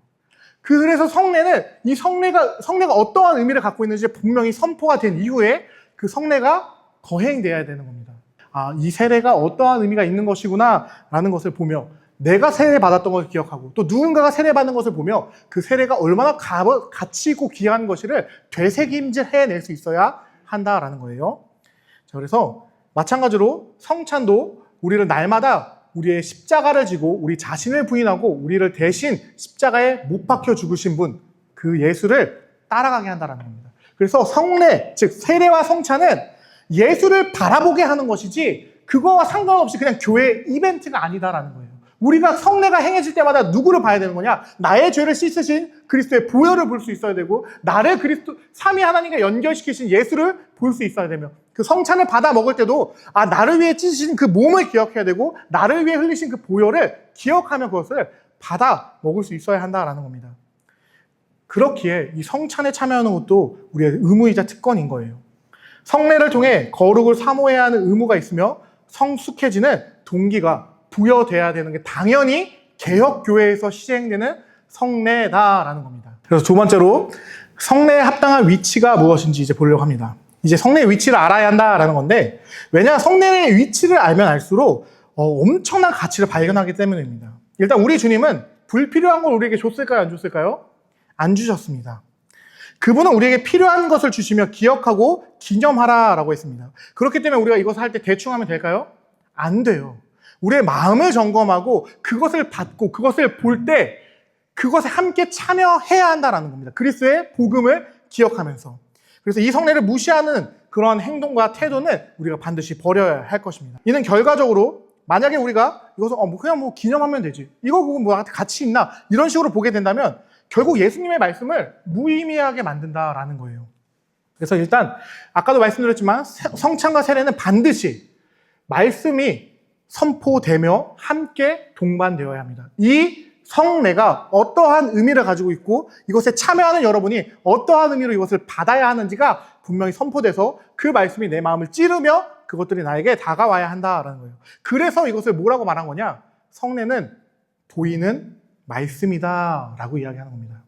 A: 그래서 성례는 이 성례가 어떠한 의미를 갖고 있는지 분명히 선포가 된 이후에 그 성례가 거행돼야 되는 겁니다. 아, 이 세례가 어떠한 의미가 있는 것이구나 라는 것을 보며 내가 세례 받았던 것을 기억하고 또 누군가가 세례 받는 것을 보며 그 세례가 얼마나 가치 있고 귀한 것을 되새김질해낼 수 있어야 한다라는 거예요. 자, 그래서 마찬가지로 성찬도 우리를 날마다 우리의 십자가를 지고 우리 자신을 부인하고 우리를 대신 십자가에 못 박혀 죽으신 분, 그 예수를 따라가게 한다는 겁니다. 그래서 성례, 즉 세례와 성찬은 예수를 바라보게 하는 것이지 그거와 상관없이 그냥 교회 이벤트가 아니다라는 거예요. 우리가 성례가 행해질 때마다 누구를 봐야 되는 거냐? 나의 죄를 씻으신 그리스도의 보혈을 볼 수 있어야 되고 나를 그리스도 삼위 하나님과 연결시키신 예수를 볼 수 있어야 되며 그 성찬을 받아 먹을 때도 나를 위해 찢으신 그 몸을 기억해야 되고 나를 위해 흘리신 그 보혈을 기억하며 그것을 받아 먹을 수 있어야 한다라는 겁니다. 그렇기에 이 성찬에 참여하는 것도 우리의 의무이자 특권인 거예요. 성례를 통해 거룩을 사모해야 하는 의무가 있으며 성숙해지는 동기가 부여돼야 되는 게 당연히 개혁교회에서 시행되는 성례다라는 겁니다. 그래서 두 번째로 성례에 합당한 위치가 무엇인지 이제 보려고 합니다. 이제 성례의 위치를 알아야 한다라는 건데, 왜냐 성례의 위치를 알면 알수록 엄청난 가치를 발견하기 때문입니다. 일단 우리 주님은 불필요한 걸 우리에게 줬을까요? 안 줬을까요? 안 주셨습니다. 그분은 우리에게 필요한 것을 주시며 기억하고 기념하라라고 했습니다. 그렇기 때문에 우리가 이것을 할 때 대충 하면 될까요? 안 돼요. 우리의 마음을 점검하고 그것을 받고 그것을 볼 때 그것에 함께 참여해야 한다는 겁니다. 그리스도의 복음을 기억하면서. 그래서 이 성례를 무시하는 그런 행동과 태도는 우리가 반드시 버려야 할 것입니다. 이는 결과적으로 만약에 우리가 이것을 그냥 기념하면 되지, 이거 그거 가치 있나 이런 식으로 보게 된다면 결국 예수님의 말씀을 무의미하게 만든다라는 거예요. 그래서 일단 아까도 말씀드렸지만 성찬과 세례는 반드시 말씀이 선포되며 함께 동반되어야 합니다. 이 성례가 어떠한 의미를 가지고 있고 이것에 참여하는 여러분이 어떠한 의미로 이것을 받아야 하는지가 분명히 선포돼서 그 말씀이 내 마음을 찌르며 그것들이 나에게 다가와야 한다라는 거예요. 그래서 이것을 뭐라고 말한 거냐? 성례는 보이는 말씀이다 라고 이야기하는 겁니다.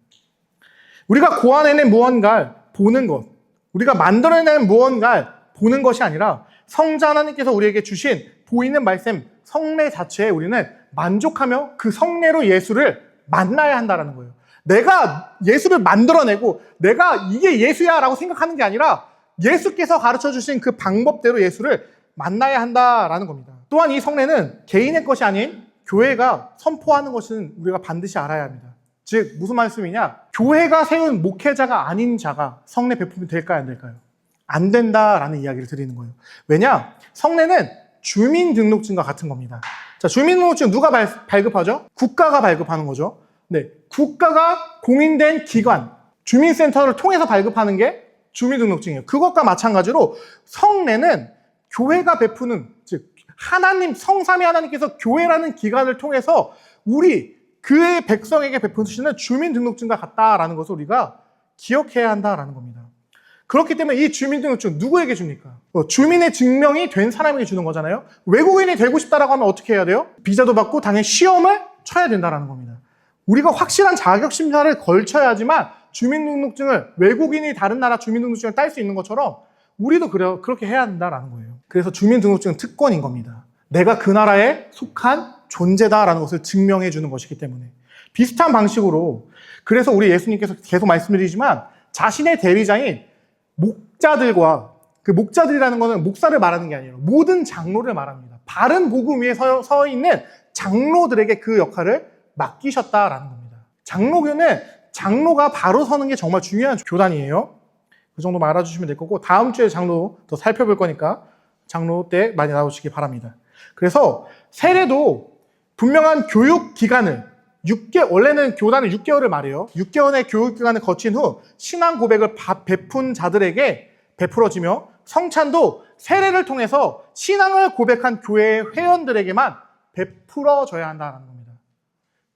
A: 우리가 고안해낸 무언가를 보는 것, 우리가 만들어낸 무언가를 보는 것이 아니라 성자 하나님께서 우리에게 주신 보이는 말씀, 성례 자체에 우리는 만족하며 그 성례로 예수를 만나야 한다는 거예요. 내가 예수를 만들어내고 내가 이게 예수야 라고 생각하는 게 아니라 예수께서 가르쳐 주신 그 방법대로 예수를 만나야 한다라는 겁니다. 또한 이 성례는 개인의 것이 아닌 교회가 선포하는 것은 우리가 반드시 알아야 합니다. 즉 무슨 말씀이냐? 교회가 세운 목회자가 아닌 자가 성례 베품이 될까요? 안 될까요? 안 된다라는 이야기를 드리는 거예요. 왜냐? 성례는 주민등록증과 같은 겁니다. 자, 주민등록증 누가 발급하죠? 국가가 발급하는 거죠. 네, 국가가 공인된 기관, 주민센터를 통해서 발급하는 게 주민등록증이에요. 그것과 마찬가지로 성례는 교회가 베푸는, 즉 하나님, 성삼위 하나님께서 교회라는 기관을 통해서 우리 그의 백성에게 베푸시는 주민등록증과 같다라는 것을 우리가 기억해야 한다라는 겁니다. 그렇기 때문에 이 주민등록증 누구에게 줍니까? 주민의 증명이 된 사람에게 주는 거잖아요. 외국인이 되고 싶다라고 하면 어떻게 해야 돼요? 비자도 받고 당연히 시험을 쳐야 된다라는 겁니다. 우리가 확실한 자격심사를 걸쳐야지만 주민등록증을, 외국인이 다른 나라 주민등록증을 딸 수 있는 것처럼 우리도 그렇게 해야 한다라는 거예요. 그래서 주민등록증은 특권인 겁니다. 내가 그 나라에 속한 존재다라는 것을 증명해 주는 것이기 때문에. 비슷한 방식으로, 그래서 우리 예수님께서 계속 말씀드리지만 자신의 대리자인 목자들과, 그 목자들이라는 것은 목사를 말하는 게 아니에요. 모든 장로를 말합니다. 바른 복음 위에 서 있는 장로들에게 그 역할을 맡기셨다라는 겁니다. 장로교는 장로가 바로 서는 게 정말 중요한 교단이에요. 그 정도만 알아주시면 될 거고, 다음 주에 장로 더 살펴볼 거니까 장로 때 많이 나오시기 바랍니다. 그래서 세례도 분명한 교육기간을, 원래는 교단은 6개월을 말해요. 6개월의 교육기간을 거친 후 신앙 고백을 베푼 자들에게 베풀어지며, 성찬도 세례를 통해서 신앙을 고백한 교회 회원들에게만 베풀어져야 한다는 겁니다.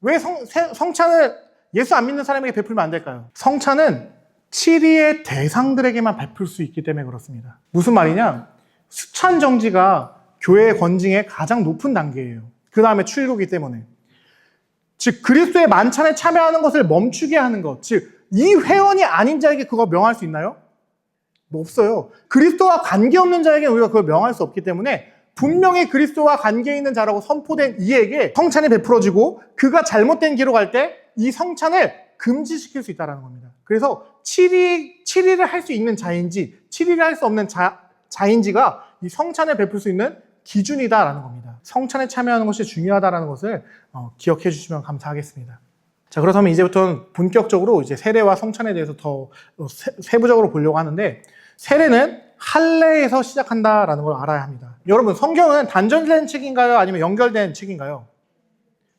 A: 왜 성찬을 예수 안 믿는 사람에게 베풀면 안 될까요? 성찬은 치리의 대상들에게만 베풀 수 있기 때문에 그렇습니다. 무슨 말이냐? 수찬 정지가 교회의 권징의 가장 높은 단계예요. 그 다음에 출교이기 때문에. 즉 그리스도의 만찬에 참여하는 것을 멈추게 하는 것, 즉 이 회원이 아닌 자에게 그거 명할 수 있나요? 없어요. 그리스도와 관계없는 자에게 우리가 그걸 명할 수 없기 때문에 분명히 그리스도와 관계 있는 자라고 선포된 이에게 성찬이 베풀어지고, 그가 잘못된 길로 갈 때 이 성찬을 금지시킬 수 있다는 겁니다. 그래서 치리를 할 수 있는 자인지 치리를 할 수 없는 자인지가 이 성찬을 베풀 수 있는 기준이다라는 겁니다. 성찬에 참여하는 것이 중요하다는 것을 기억해 주시면 감사하겠습니다. 자, 그렇다면 이제부터는 본격적으로 이제 세례와 성찬에 대해서 더 세부적으로 보려고 하는데, 세례는 할례에서 시작한다라는 걸 알아야 합니다. 여러분, 성경은 단절된 책인가요? 아니면 연결된 책인가요?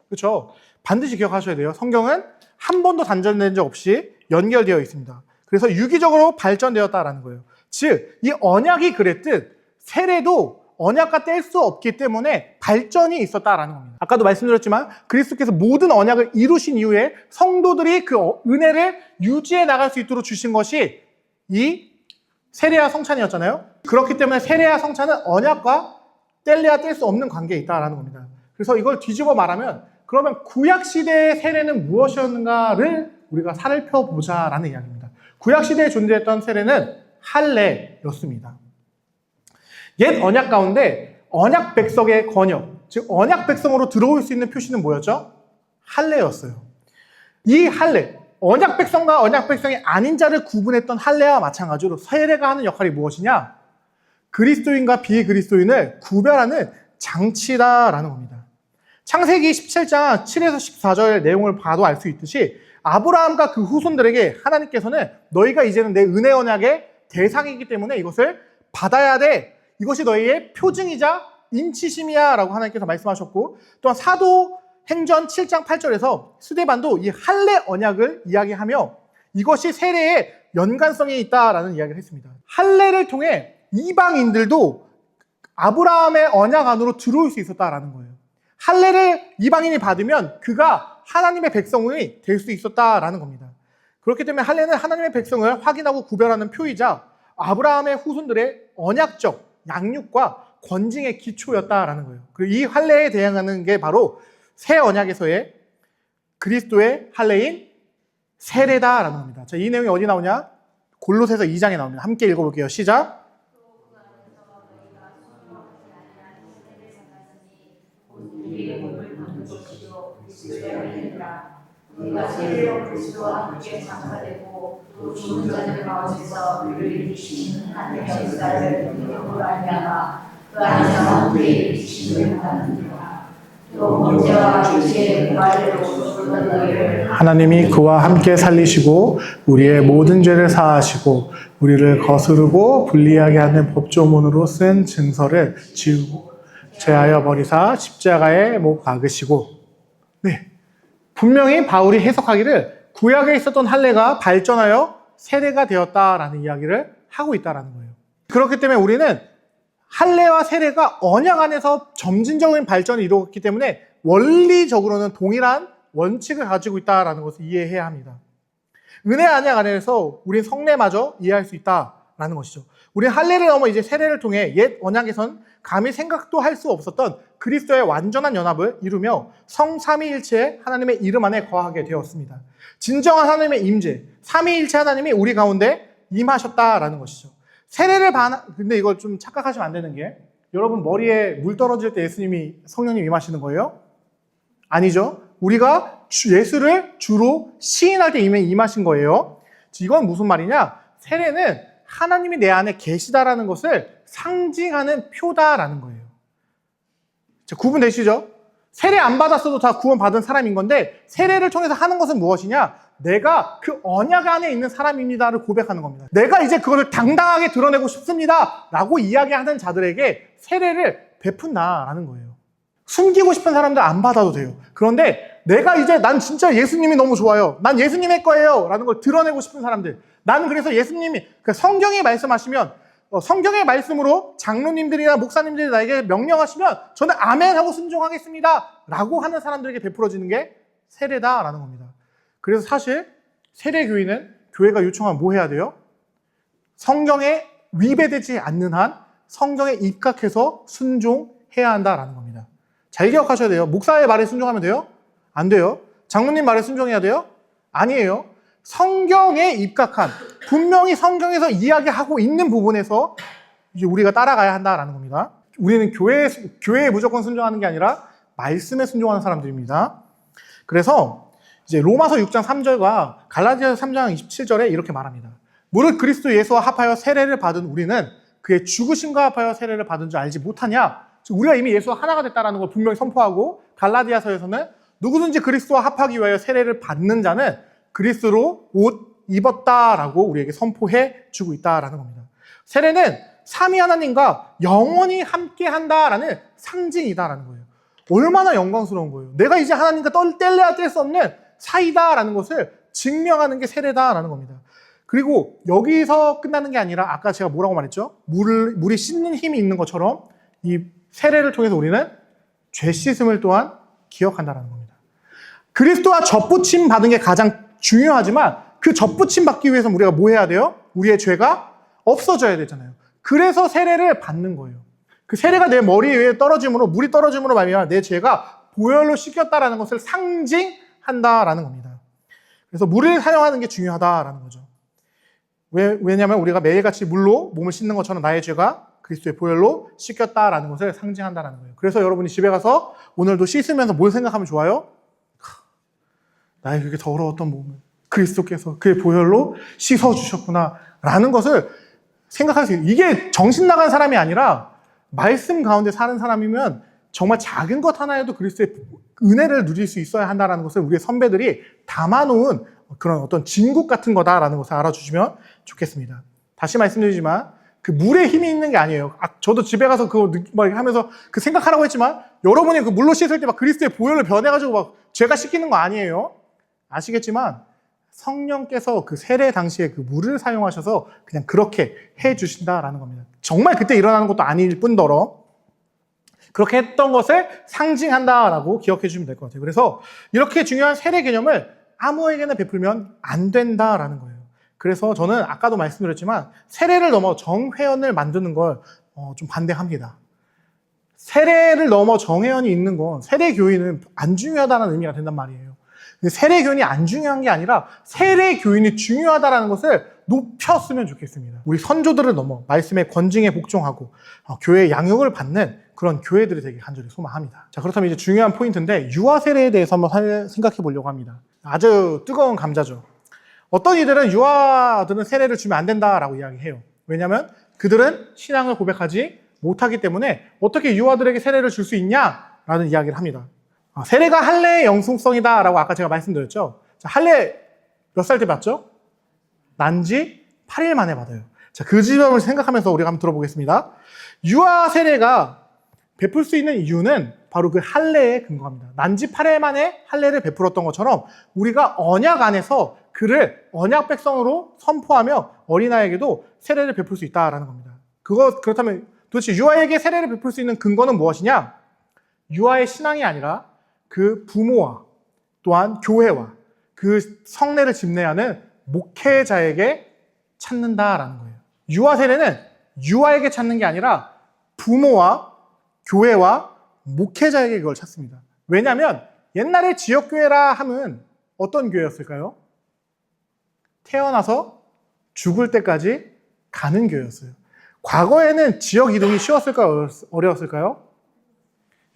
A: 그렇죠? 반드시 기억하셔야 돼요. 성경은 한 번도 단절된 적 없이 연결되어 있습니다. 그래서 유기적으로 발전되었다라는 거예요. 즉, 이 언약이 그랬듯 세례도 언약과 뗄 수 없기 때문에 발전이 있었다라는 겁니다. 아까도 말씀드렸지만 그리스도께서 모든 언약을 이루신 이후에 성도들이 그 은혜를 유지해 나갈 수 있도록 주신 것이 이 세례와 성찬이었잖아요. 그렇기 때문에 세례와 성찬은 언약과 뗄래야 뗄 수 없는 관계에 있다라는 겁니다. 그래서 이걸 뒤집어 말하면, 그러면 구약시대의 세례는 무엇이었는가를 우리가 살펴보자라는 이야기입니다. 구약시대에 존재했던 세례는 할례였습니다. 옛 언약 가운데 언약 백성의 건역, 즉 언약 백성으로 들어올 수 있는 표시는 뭐였죠? 할례였어요. 이 할례, 언약 백성과 언약 백성이 아닌 자를 구분했던 할례와 마찬가지로 세례가 하는 역할이 무엇이냐? 그리스도인과 비그리스도인을 구별하는 장치다라는 겁니다. 창세기 17장 7에서 14절 내용을 봐도 알 수 있듯이 아브라함과 그 후손들에게 하나님께서는 너희가 이제는 내 은혜 언약의 대상이기 때문에 이것을 받아야 돼. 이것이 너희의 표징이자 인치심이야 라고 하나님께서 말씀하셨고, 또한 사도행전 7장 8절에서 스데반도 이 할례 언약을 이야기하며 이것이 세례의 연관성이 있다라는 이야기를 했습니다. 할례를 통해 이방인들도 아브라함의 언약 안으로 들어올 수 있었다라는 거예요. 할례를 이방인이 받으면 그가 하나님의 백성이 될 수 있었다라는 겁니다. 그렇기 때문에 할례는 하나님의 백성을 확인하고 구별하는 표이자 아브라함의 후손들의 언약적 양육과 권징의 기초였다라는 거예요. 그리고 이 할례에 대항하는 게 바로 새 언약에서의 그리스도의 할례인 세례다라는 겁니다. 자, 이 내용이 어디 나오냐? 골로새서 2장에 나옵니다. 함께 읽어볼게요. 시작.
B: 우리가 세례로 그리스도와 함께 장사되고 또 죽은 자들 가운데서 우리를 일으키시는 하나님의 역사를 믿음으로 말미암아 그 안에서 우리의 일으키심을 받느니라. 또 모세와 주의 부활로 죽은 너희를
A: 하나님이 그와 함께 살리시고 우리의 모든 죄를 사하시고 우리를 거스르고 불리하게 하는 법조문으로 쓴 증서를 지우고 제하여 버리사 십자가에 못 박으시고. 네, 분명히 바울이 해석하기를 구약에 있었던 할례가 발전하여 세례가 되었다라는 이야기를 하고 있다라는 거예요. 그렇기 때문에 우리는 할례와 세례가 언약 안에서 점진적인 발전을 이루었기 때문에 원리적으로는 동일한 원칙을 가지고 있다라는 것을 이해해야 합니다. 은혜 언약 안에서 우린 성례마저 이해할 수 있다라는 것이죠. 우리는 할례를 넘어 이제 세례를 통해 옛 언약에선 감히 생각도 할 수 없었던 그리스도의 완전한 연합을 이루며 성삼위일체의 하나님의 이름 안에 거하게 되었습니다. 진정한 하나님의 임재, 삼위일체 하나님이 우리 가운데 임하셨다라는 것이죠. 근데 이걸 좀 착각하시면 안 되는 게, 여러분 머리에 물 떨어질 때 성령님 임하시는 거예요? 아니죠. 우리가 예수를 주로 시인할 때 임하신 거예요. 이건 무슨 말이냐? 세례는 하나님이 내 안에 계시다라는 것을 상징하는 표다라는 거예요. 자, 구분되시죠? 세례 안 받았어도 다 구원받은 사람인 건데, 세례를 통해서 하는 것은 무엇이냐? 내가 그 언약 안에 있는 사람입니다를 고백하는 겁니다. 내가 이제 그것을 당당하게 드러내고 싶습니다 라고 이야기하는 자들에게 세례를 베푼다라는 거예요. 숨기고 싶은 사람들 안 받아도 돼요. 그런데 내가 이제 난 진짜 예수님이 너무 좋아요, 난 예수님의 거예요 라는 걸 드러내고 싶은 사람들, 나는 그래서 예수님이, 성경이 말씀하시면, 성경의 말씀으로 장로님들이나 목사님들이 나에게 명령하시면 저는 아멘 하고 순종하겠습니다 라고 하는 사람들에게 베풀어지는 게 세례다라는 겁니다. 그래서 사실 세례교인은 교회가 요청하면 뭐 해야 돼요? 성경에 위배되지 않는 한 성경에 입각해서 순종해야 한다라는 겁니다. 잘 기억하셔야 돼요. 목사의 말에 순종하면 돼요? 안 돼요. 장로님 말에 순종해야 돼요? 아니에요. 성경에 입각한, 분명히 성경에서 이야기하고 있는 부분에서 이제 우리가 따라가야 한다라는 겁니다. 우리는 교회에 무조건 순종하는 게 아니라 말씀에 순종하는 사람들입니다. 그래서 이제 로마서 6장 3절과 갈라디아서 3장 27절에 이렇게 말합니다. 무릇 그리스도 예수와 합하여 세례를 받은 우리는 그의 죽으심과 합하여 세례를 받은 줄 알지 못하냐? 우리가 이미 예수와 하나가 됐다는 걸 분명히 선포하고, 갈라디아서에서는 누구든지 그리스도와 합하기 위하여 세례를 받는 자는 그리스도로 옷 입었다라고 우리에게 선포해 주고 있다라는 겁니다. 세례는 삼위 하나님과 영원히 함께 한다라는 상징이다라는 거예요. 얼마나 영광스러운 거예요. 내가 이제 하나님과 뗄래야 뗄 수 없는 사이다라는 것을 증명하는 게 세례다라는 겁니다. 그리고 여기서 끝나는 게 아니라 아까 제가 뭐라고 말했죠? 물이 씻는 힘이 있는 것처럼 이 세례를 통해서 우리는 죄 씻음을 또한 기억한다라는 겁니다. 그리스도와 젖붙임 받은 게 가장 중요하지만 그 젖붙임 받기 위해서 우리가 뭐 해야 돼요? 우리의 죄가 없어져야 되잖아요. 그래서 세례를 받는 거예요. 그 세례가 내 머리 위에 떨어짐으로, 물이 떨어짐으로 말미암아 내 죄가 보혈로 씻겼다라는 것을 상징한다라는 겁니다. 그래서 물을 사용하는 게 중요하다라는 거죠. 왜냐하면 우리가 매일같이 물로 몸을 씻는 것처럼 나의 죄가 그리스도의 보혈로 씻겼다라는 것을 상징한다라는 거예요. 그래서 여러분이 집에 가서 오늘도 씻으면서 뭘 생각하면 좋아요? 나의 그렇게 더러웠던 몸을 그리스도께서 그의 보혈로 씻어주셨구나 라는 것을 생각할 수 있어요. 이게 정신 나간 사람이 아니라 말씀 가운데 사는 사람이면 정말 작은 것 하나에도 그리스도의 은혜를 누릴 수 있어야 한다는 것을 우리의 선배들이 담아놓은 그런 어떤 진국 같은 거다라는 것을 알아주시면 좋겠습니다. 다시 말씀드리지만 그 물에 힘이 있는 게 아니에요. 저도 집에 가서 그거 막 하면서 그 생각하라고 했지만 여러분이 그 물로 씻을 때 막 그리스도의 보혈로 변해가지고 막 죄가 씻기는 거 아니에요. 아시겠지만 성령께서 그 세례 당시에 그 물을 사용하셔서 그냥 그렇게 해 주신다라는 겁니다. 정말 그때 일어나는 것도 아닐 뿐더러 그렇게 했던 것을 상징한다라고 기억해 주시면 될 것 같아요. 그래서 이렇게 중요한 세례 개념을 아무에게나 베풀면 안 된다라는 거예요. 그래서 저는 아까도 말씀드렸지만 세례를 넘어 정회원을 만드는 걸 좀 반대합니다. 세례를 넘어 정회원이 있는 건 세례 교인은 안 중요하다는 의미가 된단 말이에요. 세례 교인이 안 중요한 게 아니라 세례 교인이 중요하다는 것을 높였으면 좋겠습니다. 우리 선조들을 넘어 말씀의 권징에 복종하고 교회의 양육을 받는 그런 교회들이 되게 간절히 소망합니다. 자, 그렇다면 이제 중요한 포인트인데 유아 세례에 대해서 한번 생각해 보려고 합니다. 아주 뜨거운 감자죠. 어떤 이들은 유아들은 세례를 주면 안 된다라고 이야기해요. 왜냐하면 그들은 신앙을 고백하지 못하기 때문에 어떻게 유아들에게 세례를 줄 수 있냐라는 이야기를 합니다. 세례가 할례의 영속성이다라고 아까 제가 말씀드렸죠. 자, 할례 몇 살 때 받죠? 난지 8일 만에 받아요. 자, 그 지점을 생각하면서 우리가 한번 들어보겠습니다. 유아 세례가 베풀 수 있는 이유는 바로 그 할례에 근거합니다. 난지 8일 만에 할례를 베풀었던 것처럼 우리가 언약 안에서 그를 언약 백성으로 선포하며 어린아이에게도 세례를 베풀 수 있다라는 겁니다. 그렇다면 도대체 유아에게 세례를 베풀 수 있는 근거는 무엇이냐? 유아의 신앙이 아니라 그 부모와 또한 교회와 그 성례를 집례하는 목회자에게 찾는다라는 거예요. 유아 세례는 유아에게 찾는 게 아니라 부모와 교회와 목회자에게 그걸 찾습니다. 왜냐하면 옛날에 지역교회라 함은 어떤 교회였을까요? 태어나서 죽을 때까지 가는 교회였어요. 과거에는 지역 이동이 쉬웠을까요? 어려웠을까요?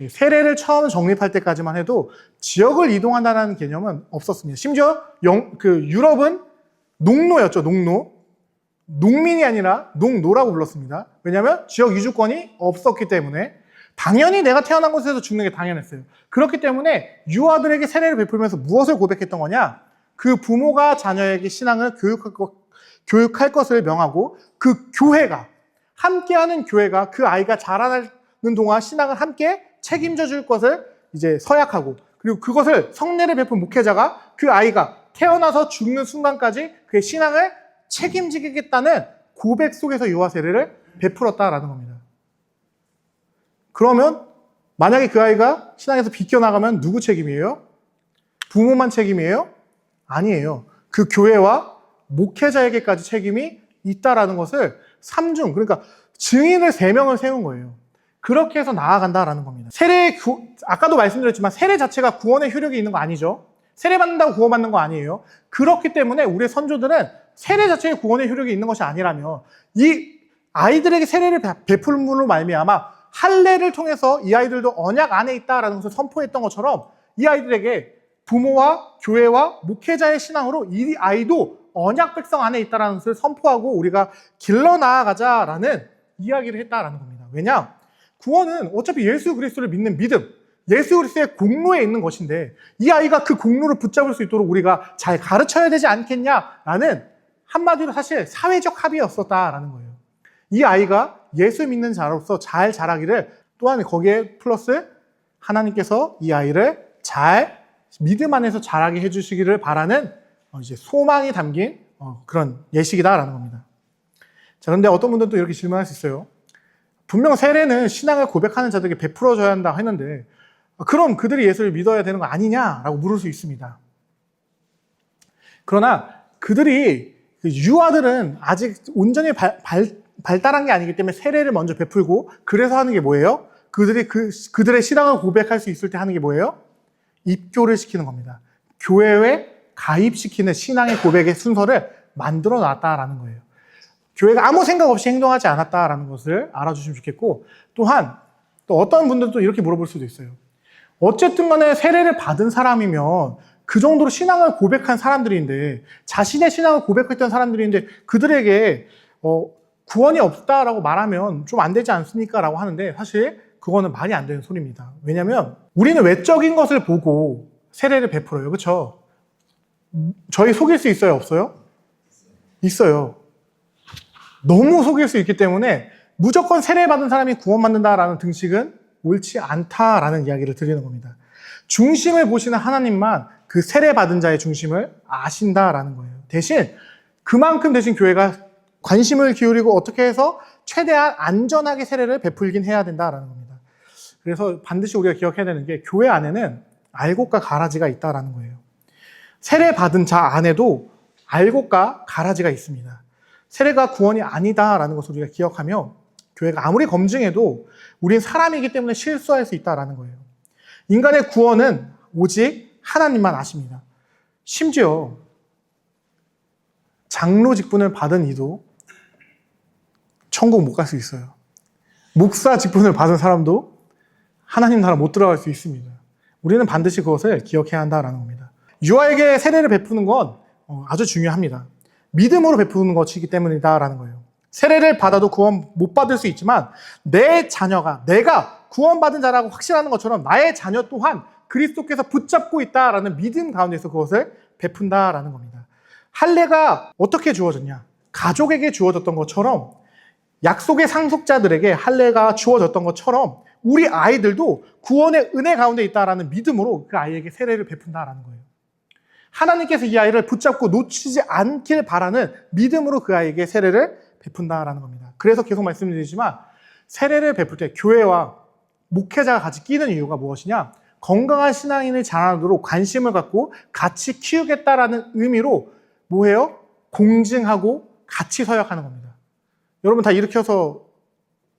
A: 세례를 처음 정립할 때까지만 해도 지역을 이동한다는 개념은 없었습니다. 심지어 유럽은 농노였죠. 농노. 농민이 아니라 농노라고 불렀습니다. 왜냐하면 지역 이주권이 없었기 때문에 당연히 내가 태어난 곳에서 죽는 게 당연했어요. 그렇기 때문에 유아들에게 세례를 베풀면서 무엇을 고백했던 거냐? 그 부모가 자녀에게 신앙을 교육할 것을 명하고 그 교회가 함께하는 교회가 그 아이가 자라는 동안 신앙을 함께 책임져 줄 것을 이제 서약하고 그리고 그것을 성례를 베푼 목회자가 그 아이가 태어나서 죽는 순간까지 그의 신앙을 책임지겠다는 고백 속에서 유아 세례를 베풀었다라는 겁니다. 그러면 만약에 그 아이가 신앙에서 비껴나가면 누구 책임이에요? 부모만 책임이에요? 아니에요. 그 교회와 목회자에게까지 책임이 있다라는 것을 삼중, 그러니까 증인을 3명을 세운 거예요. 그렇게 해서 나아간다라는 겁니다. 아까도 말씀드렸지만 세례 자체가 구원의 효력이 있는 거 아니죠. 세례 받는다고 구원받는 거 아니에요. 그렇기 때문에 우리의 선조들은 세례 자체에 구원의 효력이 있는 것이 아니라면 이 아이들에게 세례를 베풀므로 말미암아 할례를 통해서 이 아이들도 언약 안에 있다라는 것을 선포했던 것처럼 이 아이들에게 부모와 교회와 목회자의 신앙으로 이 아이도 언약 백성 안에 있다는 것을 선포하고 우리가 길러 나아가자라는 이야기를 했다라는 겁니다. 왜냐? 구원은 어차피 예수 그리스도를 믿는 믿음, 예수 그리스도의 공로에 있는 것인데 이 아이가 그 공로를 붙잡을 수 있도록 우리가 잘 가르쳐야 되지 않겠냐라는 한마디로 사실 사회적 합의였었다라는 거예요. 이 아이가 예수 믿는 자로서 잘 자라기를 또한 거기에 플러스 하나님께서 이 아이를 잘 믿음 안에서 자라게 해주시기를 바라는 이제 소망이 담긴 그런 예식이다라는 겁니다. 자, 그런데 어떤 분들은 또 이렇게 질문할 수 있어요. 분명 세례는 신앙을 고백하는 자들에게 베풀어줘야 한다 했는데 그럼 그들이 예수를 믿어야 되는 거 아니냐라고 물을 수 있습니다. 그러나 그들이 유아들은 아직 온전히 발달한 게 아니기 때문에 세례를 먼저 베풀고 그래서 하는 게 뭐예요? 그들의 신앙을 고백할 수 있을 때 하는 게 뭐예요? 입교를 시키는 겁니다. 교회에 가입시키는 신앙의 고백의 순서를 만들어 놨다라는 거예요. 교회가 아무 생각 없이 행동하지 않았다라는 것을 알아주시면 좋겠고 또한 또 어떤 분들도 이렇게 물어볼 수도 있어요. 어쨌든 간에 세례를 받은 사람이면 그 정도로 신앙을 고백한 사람들인데 자신의 신앙을 고백했던 사람들인데 그들에게 구원이 없다라고 말하면 좀 안 되지 않습니까? 라고 하는데 사실 그거는 말이 안 되는 소리입니다. 왜냐하면 우리는 외적인 것을 보고 세례를 베풀어요. 그렇죠? 저희 속일 수 있어요? 없어요? 있어요. 너무 속일 수 있기 때문에 무조건 세례받은 사람이 구원받는다라는 등식은 옳지 않다라는 이야기를 드리는 겁니다. 중심을 보시는 하나님만 그 세례받은 자의 중심을 아신다라는 거예요. 그만큼 대신 교회가 관심을 기울이고 어떻게 해서 최대한 안전하게 세례를 베풀긴 해야 된다라는 겁니다. 그래서 반드시 우리가 기억해야 되는 게 교회 안에는 알곡과 가라지가 있다라는 거예요. 세례받은 자 안에도 알곡과 가라지가 있습니다. 세례가 구원이 아니다라는 것을 우리가 기억하며 교회가 아무리 검증해도 우린 사람이기 때문에 실수할 수 있다라는 거예요. 인간의 구원은 오직 하나님만 아십니다. 심지어 장로 직분을 받은 이도 천국 못 갈 수 있어요. 목사 직분을 받은 사람도 하나님 나라 못 들어갈 수 있습니다. 우리는 반드시 그것을 기억해야 한다는 겁니다. 유아에게 세례를 베푸는 건 아주 중요합니다. 믿음으로 베푸는 것이기 때문이다라는 거예요. 세례를 받아도 구원 못 받을 수 있지만 내 자녀가 내가 구원받은 자라고 확신하는 것처럼 나의 자녀 또한 그리스도께서 붙잡고 있다라는 믿음 가운데서 그것을 베푼다라는 겁니다. 할례가 어떻게 주어졌냐? 가족에게 주어졌던 것처럼 약속의 상속자들에게 할례가 주어졌던 것처럼 우리 아이들도 구원의 은혜 가운데 있다라는 믿음으로 그 아이에게 세례를 베푼다라는 거예요. 하나님께서 이 아이를 붙잡고 놓치지 않길 바라는 믿음으로 그 아이에게 세례를 베푼다라는 겁니다. 그래서 계속 말씀드리지만 세례를 베풀 때 교회와 목회자가 같이 끼는 이유가 무엇이냐? 건강한 신앙인을 자라도록 관심을 갖고 같이 키우겠다라는 의미로 뭐예요? 공증하고 같이 서약하는 겁니다. 여러분 다 일으켜서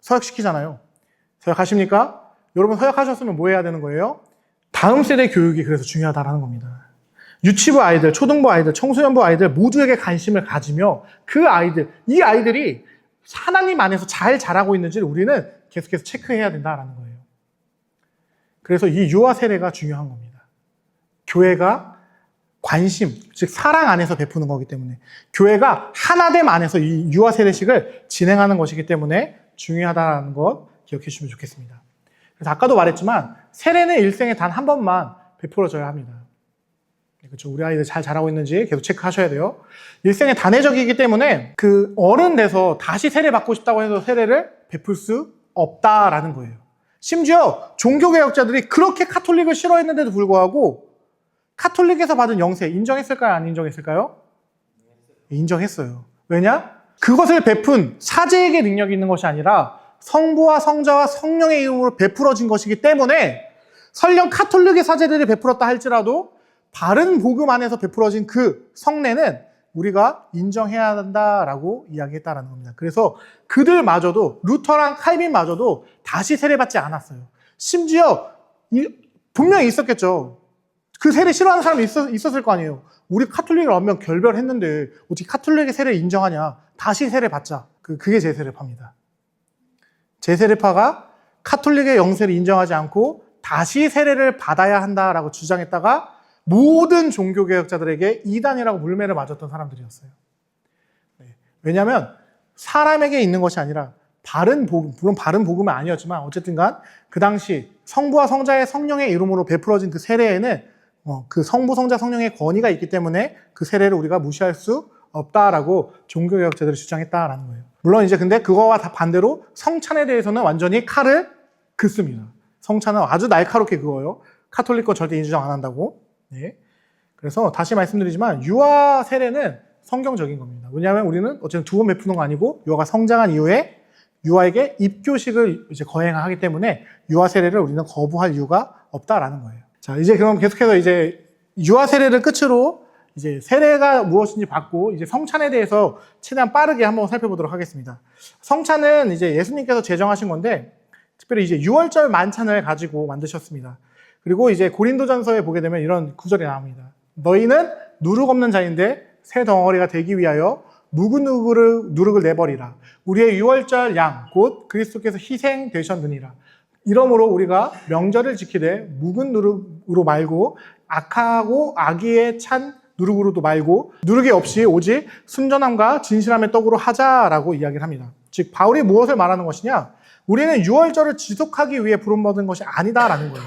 A: 서약시키잖아요. 서약하십니까? 여러분 서약하셨으면 뭐 해야 되는 거예요? 다음 세대 교육이 그래서 중요하다는 겁니다. 유치부 아이들, 초등부 아이들, 청소년부 아이들 모두에게 관심을 가지며 그 아이들, 이 아이들이 하나님 안에서 잘 자라고 있는지를 우리는 계속해서 체크해야 된다는 거예요. 그래서 이 유아 세례가 중요한 겁니다. 교회가 관심, 즉 사랑 안에서 베푸는 거기 때문에 교회가 하나됨 안에서 이 유아 세례식을 진행하는 것이기 때문에 중요하다는 것 기억해 주시면 좋겠습니다. 그래서 아까도 말했지만 세례는 일생에 단 한 번만 베풀어져야 합니다. 그렇죠. 우리 아이들 잘 자라고 있는지 계속 체크하셔야 돼요. 일생에 단회적이기 때문에 그 어른 돼서 다시 세례 받고 싶다고 해서 세례를 베풀 수 없다라는 거예요. 심지어 종교개혁자들이 그렇게 카톨릭을 싫어했는데도 불구하고 카톨릭에서 받은 영세 인정했을까요? 안 인정했을까요? 인정했어요. 왜냐? 그것을 베푼 사제에게 능력이 있는 것이 아니라 성부와 성자와 성령의 이름으로 베풀어진 것이기 때문에 설령 카톨릭의 사제들이 베풀었다 할지라도 바른 복음 안에서 베풀어진 그 성례는 우리가 인정해야 한다라고 이야기했다라는 겁니다. 그래서 그들마저도 루터랑 칼빈마저도 다시 세례받지 않았어요. 심지어 분명히 있었겠죠. 그 세례 싫어하는 사람이 있었을 거 아니에요. 우리 카톨릭을 완전 결별했는데 어떻게 카톨릭의 세례를 인정하냐. 다시 세례 받자. 그게 제세례파입니다. 제세례파가 카톨릭의 영세를 인정하지 않고 다시 세례를 받아야 한다라고 주장했다가 모든 종교개혁자들에게 이단이라고 물매를 맞았던 사람들이었어요. 왜냐하면 사람에게 있는 것이 아니라 바른 복음, 물론 바른 복음은 아니었지만 어쨌든 간 그 당시 성부와 성자의 성령의 이름으로 베풀어진 그 세례에는 그 성부, 성자, 성령의 권위가 있기 때문에 그 세례를 우리가 무시할 수 없다라고 종교개혁자들이 주장했다라는 거예요. 물론 이제 근데 그거와 다 반대로 성찬에 대해서는 완전히 칼을 긋습니다. 성찬은 아주 날카롭게 그어요. 카톨릭 거 절대 인정 안 한다고. 네. 그래서 다시 말씀드리지만 유아 세례는 성경적인 겁니다. 왜냐하면 우리는 어쨌든 두 번 베푸는 거 아니고 유아가 성장한 이후에 유아에게 입교식을 이제 거행하기 때문에 유아 세례를 우리는 거부할 이유가 없다라는 거예요. 자, 이제 그럼 계속해서 이제 유아 세례를 끝으로 이제 세례가 무엇인지 받고 이제 성찬에 대해서 최대한 빠르게 한번 살펴보도록 하겠습니다. 성찬은 이제 예수님께서 제정하신 건데 특별히 이제 6월절 만찬을 가지고 만드셨습니다. 그리고 이제 고린도전서에 보게 되면 이런 구절이 나옵니다. 너희는 누룩 없는 자인데 새 덩어리가 되기 위하여 묵은 누룩을 내버리라. 우리의 6월절 양 곧 그리스도께서 희생되셨느니라. 이러므로 우리가 명절을 지키되 묵은 누룩으로 말고 악하고 악의에 찬 누룩으로도 말고 누룩이 없이 오직 순전함과 진실함의 떡으로 하자라고 이야기를 합니다. 즉 바울이 무엇을 말하는 것이냐? 우리는 6월절을 지속하기 위해 부름받은 것이 아니다라는 거예요.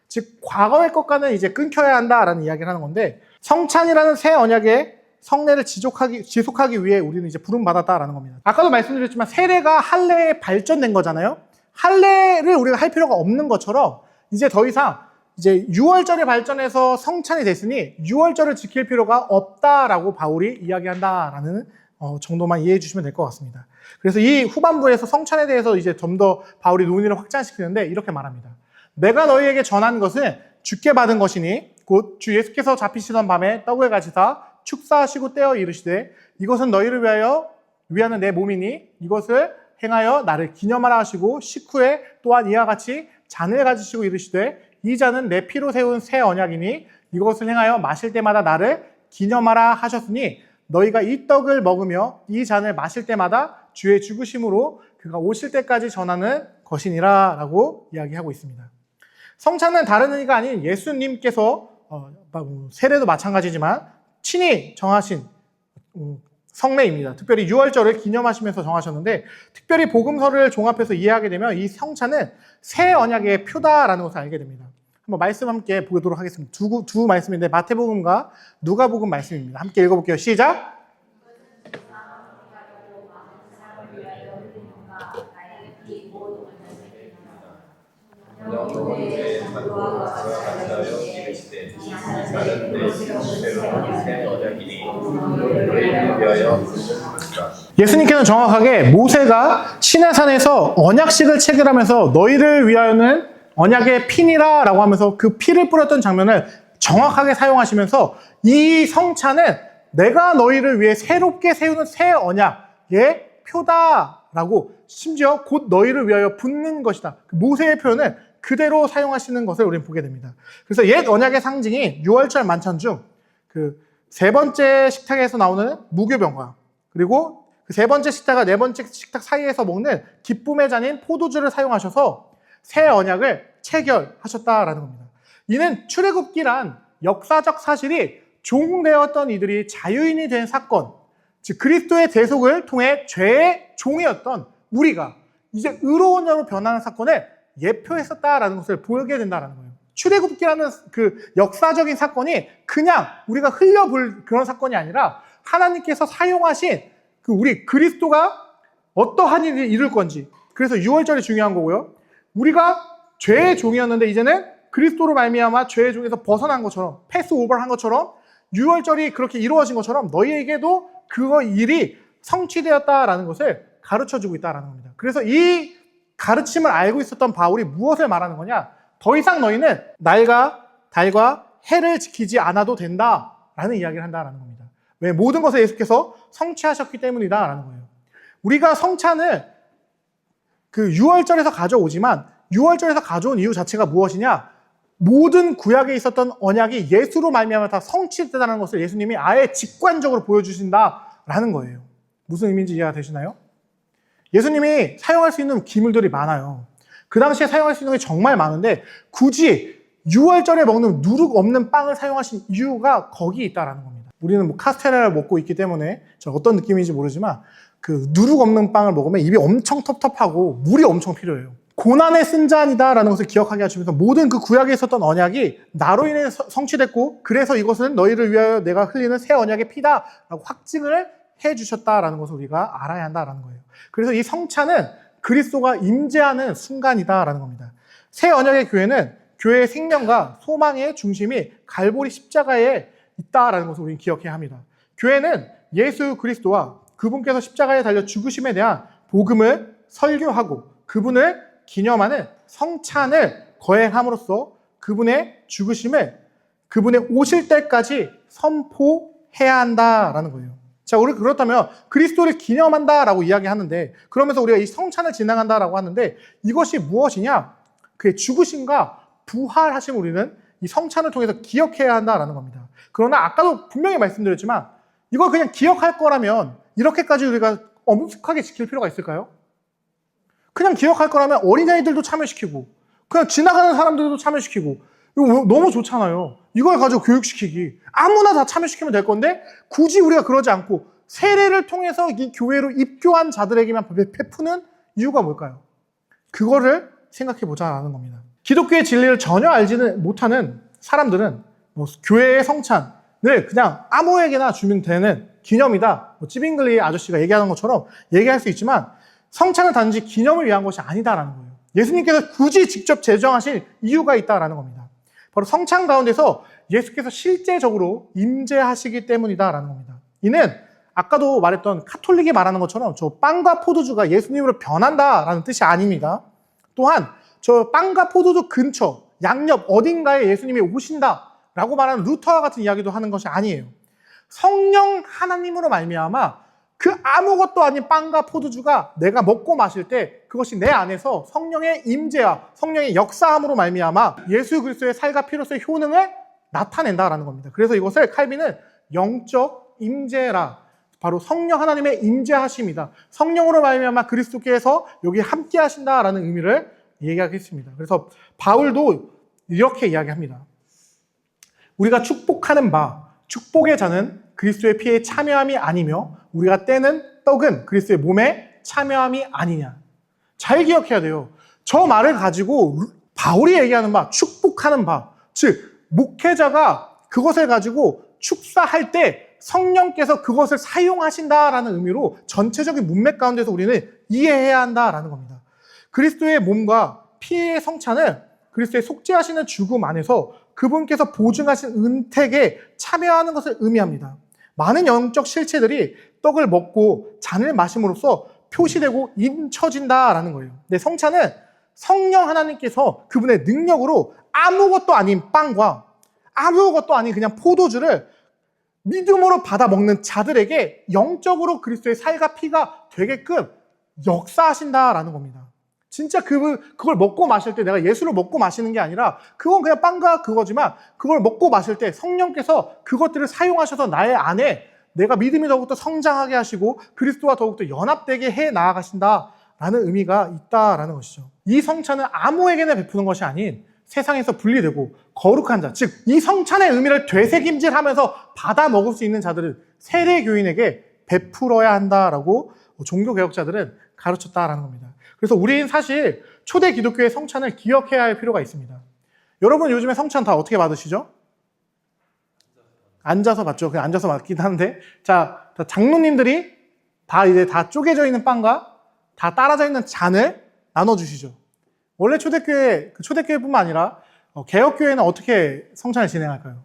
A: 즉 과거의 것과는 이제 끊겨야 한다라는 이야기를 하는 건데 성찬이라는 새 언약의 성례를 지속하기 위해 우리는 이제 부름받았다라는 겁니다. 아까도 말씀드렸지만 세례가 할례에 발전된 거잖아요. 할례를 우리가 할 필요가 없는 것처럼 이제 더 이상 이제 6월절이 발전해서 성찬이 됐으니 6월절을 지킬 필요가 없다라고 바울이 이야기한다라는 정도만 이해해 주시면 될 것 같습니다. 그래서 이 후반부에서 성찬에 대해서 이제 좀 더 바울이 논의를 확장시키는데 이렇게 말합니다. 내가 너희에게 전한 것은 주께 받은 것이니 곧 주 예수께서 잡히시던 밤에 떡을 가지사 축사하시고 떼어 이르시되 이것은 너희를 위하는 내 몸이니 이것을 행하여 나를 기념하라 하시고 식후에 또한 이와 같이 잔을 가지시고 이르시되 이 잔은 내 피로 세운 새 언약이니 이것을 행하여 마실 때마다 나를 기념하라 하셨으니 너희가 이 떡을 먹으며 이 잔을 마실 때마다 주의 죽으심으로 그가 오실 때까지 전하는 것이니라 라고 이야기하고 있습니다. 성찬은 다른 의미가 아닌 예수님께서 세례도 마찬가지지만 친히 정하신 성례입니다. 특별히 6월절을 기념하시면서 정하셨는데 특별히 복음서를 종합해서 이해하게 되면 이 성찬은 새 언약의 표다라는 것을 알게 됩니다. 한번 말씀 함께 보도록 하겠습니다. 두 말씀인데 마태복음과 누가복음 말씀입니다. 함께 읽어볼게요. 시작! 예수님께서는 정확하게 모세가 시내산에서 언약식을 체결하면서 너희를 위하여는 언약의 피니라 라고 하면서 그 피를 뿌렸던 장면을 정확하게 사용하시면서 이 성찬은 내가 너희를 위해 새롭게 세우는 새 언약의 표다라고 심지어 곧 너희를 위하여 붓는 것이다. 모세의 표현을 그대로 사용하시는 것을 우리는 보게 됩니다. 그래서 옛 언약의 상징이 6월절 만찬 중 그 세 번째 식탁에서 나오는 무교병과 그리고 그 세 번째 식탁과 네 번째 식탁 사이에서 먹는 기쁨의 잔인 포도주를 사용하셔서 새 언약을 체결하셨다라는 겁니다. 이는 출애굽기란 역사적 사실이 종되었던 이들이 자유인이 된 사건, 즉 그리스도의 대속을 통해 죄의 종이었던 우리가 이제 의로운 자로 변하는 사건을 예표했었다라는 것을 보게 된다는 거예요. 출애굽기라는 그 역사적인 사건이 그냥 우리가 흘려볼 그런 사건이 아니라 하나님께서 사용하신 그 우리 그리스도가 어떠한 일을 이룰 건지, 그래서 6월절이 중요한 거고요. 우리가 죄의 종이었는데 이제는 그리스도로 말미암아 죄의 종에서 벗어난 것처럼, 패스오버한 것처럼 6월절이 그렇게 이루어진 것처럼 너희에게도 그거 일이 성취되었다라는 것을 가르쳐주고 있다는 겁니다. 그래서 이 가르침을 알고 있었던 바울이 무엇을 말하는 거냐? 더 이상 너희는 날과 달과 해를 지키지 않아도 된다라는 이야기를 한다는 겁니다. 왜? 모든 것을 예수께서 성취하셨기 때문이다라는 거예요. 우리가 성찬을 그 6월절에서 가져오지만 6월절에서 가져온 이유 자체가 무엇이냐? 모든 구약에 있었던 언약이 예수로 말미암아 다 성취됐다는 것을 예수님이 아예 직관적으로 보여주신다라는 거예요. 무슨 의미인지 이해가 되시나요? 예수님이 사용할 수 있는 기물들이 많아요. 그 당시에 사용할 수 있는 게 정말 많은데 굳이 6월절에 먹는 누룩 없는 빵을 사용하신 이유가 거기에 있다는 겁니다. 우리는 뭐 카스테라를 먹고 있기 때문에 어떤 느낌인지 모르지만 그 누룩 없는 빵을 먹으면 입이 엄청 텁텁하고 물이 엄청 필요해요. 고난의 쓴 잔이다라는 것을 기억하게 해주면서 모든 그 구약에 있었던 언약이 나로 인해 성취됐고 그래서 이것은 너희를 위하여 내가 흘리는 새 언약의 피다라고 확증을 해주셨다라는 것을 우리가 알아야 한다라는 거예요. 그래서 이 성찬은 그리스도가 임재하는 순간이다라는 겁니다. 새 언약의 교회는 교회의 생명과 소망의 중심이 갈보리 십자가에 있다라는 것을 우리는 기억해야 합니다. 교회는 예수 그리스도와 그분께서 십자가에 달려 죽으심에 대한 복음을 설교하고 그분을 기념하는 성찬을 거행함으로써 그분의 죽으심을 그분의 오실 때까지 선포해야 한다라는 거예요. 자, 우리 그렇다면 그리스도를 기념한다라고 이야기하는데 그러면서 우리가 이 성찬을 지나간다라고 하는데 이것이 무엇이냐? 그의 죽으심과 부활하심 우리는 이 성찬을 통해서 기억해야 한다라는 겁니다. 그러나 아까도 분명히 말씀드렸지만 이걸 그냥 기억할 거라면 이렇게까지 우리가 엄숙하게 지킬 필요가 있을까요? 그냥 기억할 거라면 어린아이들도 참여시키고 그냥 지나가는 사람들도 참여시키고 이거 너무 좋잖아요. 이걸 가지고 교육시키기. 아무나 다 참여시키면 될 건데 굳이 우리가 그러지 않고 세례를 통해서 이 교회로 입교한 자들에게만 베푸는 이유가 뭘까요? 그거를 생각해보자라는 겁니다. 기독교의 진리를 전혀 알지는 못하는 사람들은 교회의 성찬을 그냥 아무에게나 주면 되는 기념이다. 찌빙글리 아저씨가 얘기하는 것처럼 얘기할 수 있지만 성찬은 단지 기념을 위한 것이 아니다라는 거예요. 예수님께서 굳이 직접 제정하신 이유가 있다라는 겁니다. 바로 성찬 가운데서 예수께서 실제적으로 임재하시기 때문이다라는 겁니다. 이는 아까도 말했던 카톨릭이 말하는 것처럼 저 빵과 포도주가 예수님으로 변한다라는 뜻이 아닙니다. 또한 저 빵과 포도주 근처, 양옆 어딘가에 예수님이 오신다라고 말하는 루터와 같은 이야기도 하는 것이 아니에요. 성령 하나님으로 말미암아 그 아무것도 아닌 빵과 포도주가 내가 먹고 마실 때 그것이 내 안에서 성령의 임재와 성령의 역사함으로 말미암아 예수 그리스도의 살과 피로서의 효능을 나타낸다라는 겁니다. 그래서 이것을 칼빈은 영적 임재라, 바로 성령 하나님의 임재하심이다. 성령으로 말미암아 그리스도께서 여기 함께 하신다라는 의미를 얘기하겠습니다. 그래서 바울도 이렇게 이야기합니다. 우리가 축복하는 바, 축복의 자는 그리스도의 피에 참여함이 아니며 우리가 떼는 떡은 그리스도의 몸에 참여함이 아니냐. 잘 기억해야 돼요. 저 말을 가지고 바울이 얘기하는 바, 축복하는 바, 즉 목회자가 그것을 가지고 축사할 때 성령께서 그것을 사용하신다라는 의미로 전체적인 문맥 가운데서 우리는 이해해야 한다라는 겁니다. 그리스도의 몸과 피의 성찬은 그리스도의 속죄하시는 죽음 안에서 그분께서 보증하신 은택에 참여하는 것을 의미합니다. 많은 영적 실체들이 떡을 먹고 잔을 마심으로써 표시되고 인쳐진다라는 거예요. 근데 성찬은 성령 하나님께서 그분의 능력으로 아무것도 아닌 빵과 아무것도 아닌 그냥 포도주를 믿음으로 받아 먹는 자들에게 영적으로 그리스도의 살과 피가 되게끔 역사하신다라는 겁니다. 진짜 그걸 먹고 마실 때 내가 예수를 먹고 마시는 게 아니라 그건 그냥 빵과 그거지만 그걸 먹고 마실 때 성령께서 그것들을 사용하셔서 나의 안에 내가 믿음이 더욱더 성장하게 하시고 그리스도와 더욱더 연합되게 해 나아가신다라는 의미가 있다라는 것이죠. 이 성찬은 아무에게나 베푸는 것이 아닌 세상에서 분리되고 거룩한 자, 즉 이 성찬의 의미를 되새김질하면서 받아 먹을 수 있는 자들은 세례교인에게 베풀어야 한다라고 종교개혁자들은 가르쳤다라는 겁니다. 그래서 우리는 사실 초대 기독교의 성찬을 기억해야 할 필요가 있습니다. 여러분 요즘에 성찬 다 어떻게 받으시죠? 앉아서 받죠. 그냥 앉아서 받긴 하는데, 자, 장로님들이 다 쪼개져 있는 빵과 다 따라져 있는 잔을 나눠주시죠. 원래 초대교회뿐만 아니라 개혁교회는 어떻게 성찬을 진행할까요?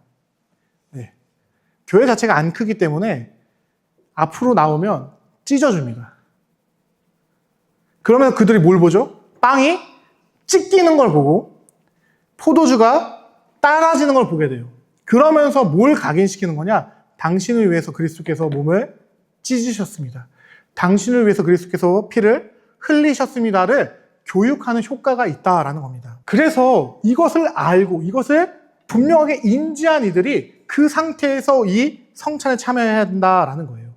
A: 네. 교회 자체가 안 크기 때문에 앞으로 나오면 찢어줍니다. 그러면 그들이 뭘 보죠? 빵이 찢기는 걸 보고 포도주가 따라지는 걸 보게 돼요. 그러면서 뭘 각인시키는 거냐? 당신을 위해서 그리스도께서 몸을 찢으셨습니다. 당신을 위해서 그리스도께서 피를 흘리셨습니다를 교육하는 효과가 있다라는 겁니다. 그래서 이것을 알고 이것을 분명하게 인지한 이들이 그 상태에서 이 성찬에 참여해야 한다라는 거예요.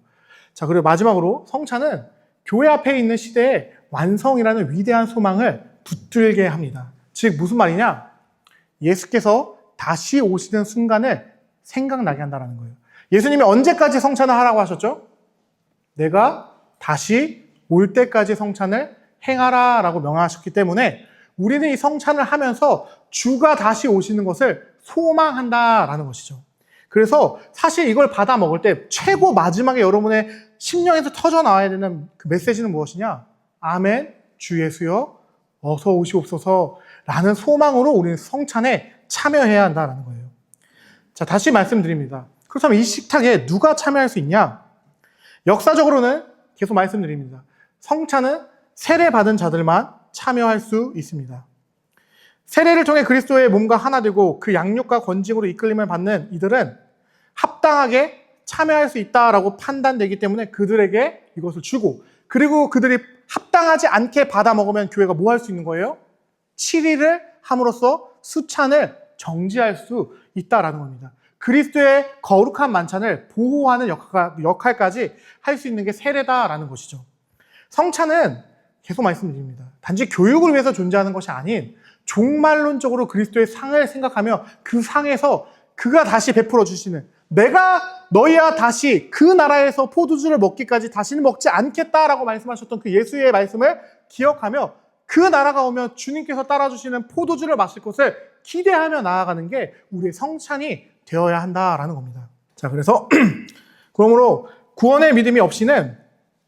A: 자, 그리고 마지막으로 성찬은 교회 앞에 있는 시대의 완성이라는 위대한 소망을 붙들게 합니다. 즉 무슨 말이냐? 예수께서 다시 오시는 순간을 생각나게 한다는 거예요. 예수님이 언제까지 성찬을 하라고 하셨죠? 내가 다시 올 때까지 성찬을 행하라 라고 명하셨기 때문에 우리는 이 성찬을 하면서 주가 다시 오시는 것을 소망한다라는 것이죠. 그래서 사실 이걸 받아 먹을 때 최고 마지막에 여러분의 심령에서 터져 나와야 되는 그 메시지는 무엇이냐? 아멘, 주 예수여 어서 오시옵소서 라는 소망으로 우리는 성찬에 참여해야 한다는 거예요. 자, 다시 말씀드립니다. 그렇다면 이 식탁에 누가 참여할 수 있냐? 역사적으로는 계속 말씀드립니다. 성찬은 세례받은 자들만 참여할 수 있습니다. 세례를 통해 그리스도의 몸과 하나 되고 그 양육과 권징으로 이끌림을 받는 이들은 합당하게 참여할 수 있다라고 판단되기 때문에 그들에게 이것을 주고, 그리고 그들이 합당하지 않게 받아 먹으면 교회가 뭐 할 수 있는 거예요? 7일을 함으로써 수찬을 정지할 수 있다라는 겁니다. 그리스도의 거룩한 만찬을 보호하는 역할까지 할 수 있는 게 세례다라는 것이죠. 성찬은 계속 말씀드립니다. 단지 교육을 위해서 존재하는 것이 아닌 종말론적으로 그리스도의 상을 생각하며 그 상에서 그가 다시 베풀어 주시는, 내가 너희와 다시 그 나라에서 포도주를 먹기까지 다시는 먹지 않겠다라고 말씀하셨던 그 예수의 말씀을 기억하며 그 나라가 오면 주님께서 따라주시는 포도주를 마실 것을 기대하며 나아가는 게 우리의 성찬이 되어야 한다라는 겁니다. 자, 그래서 그러므로 구원의 믿음이 없이는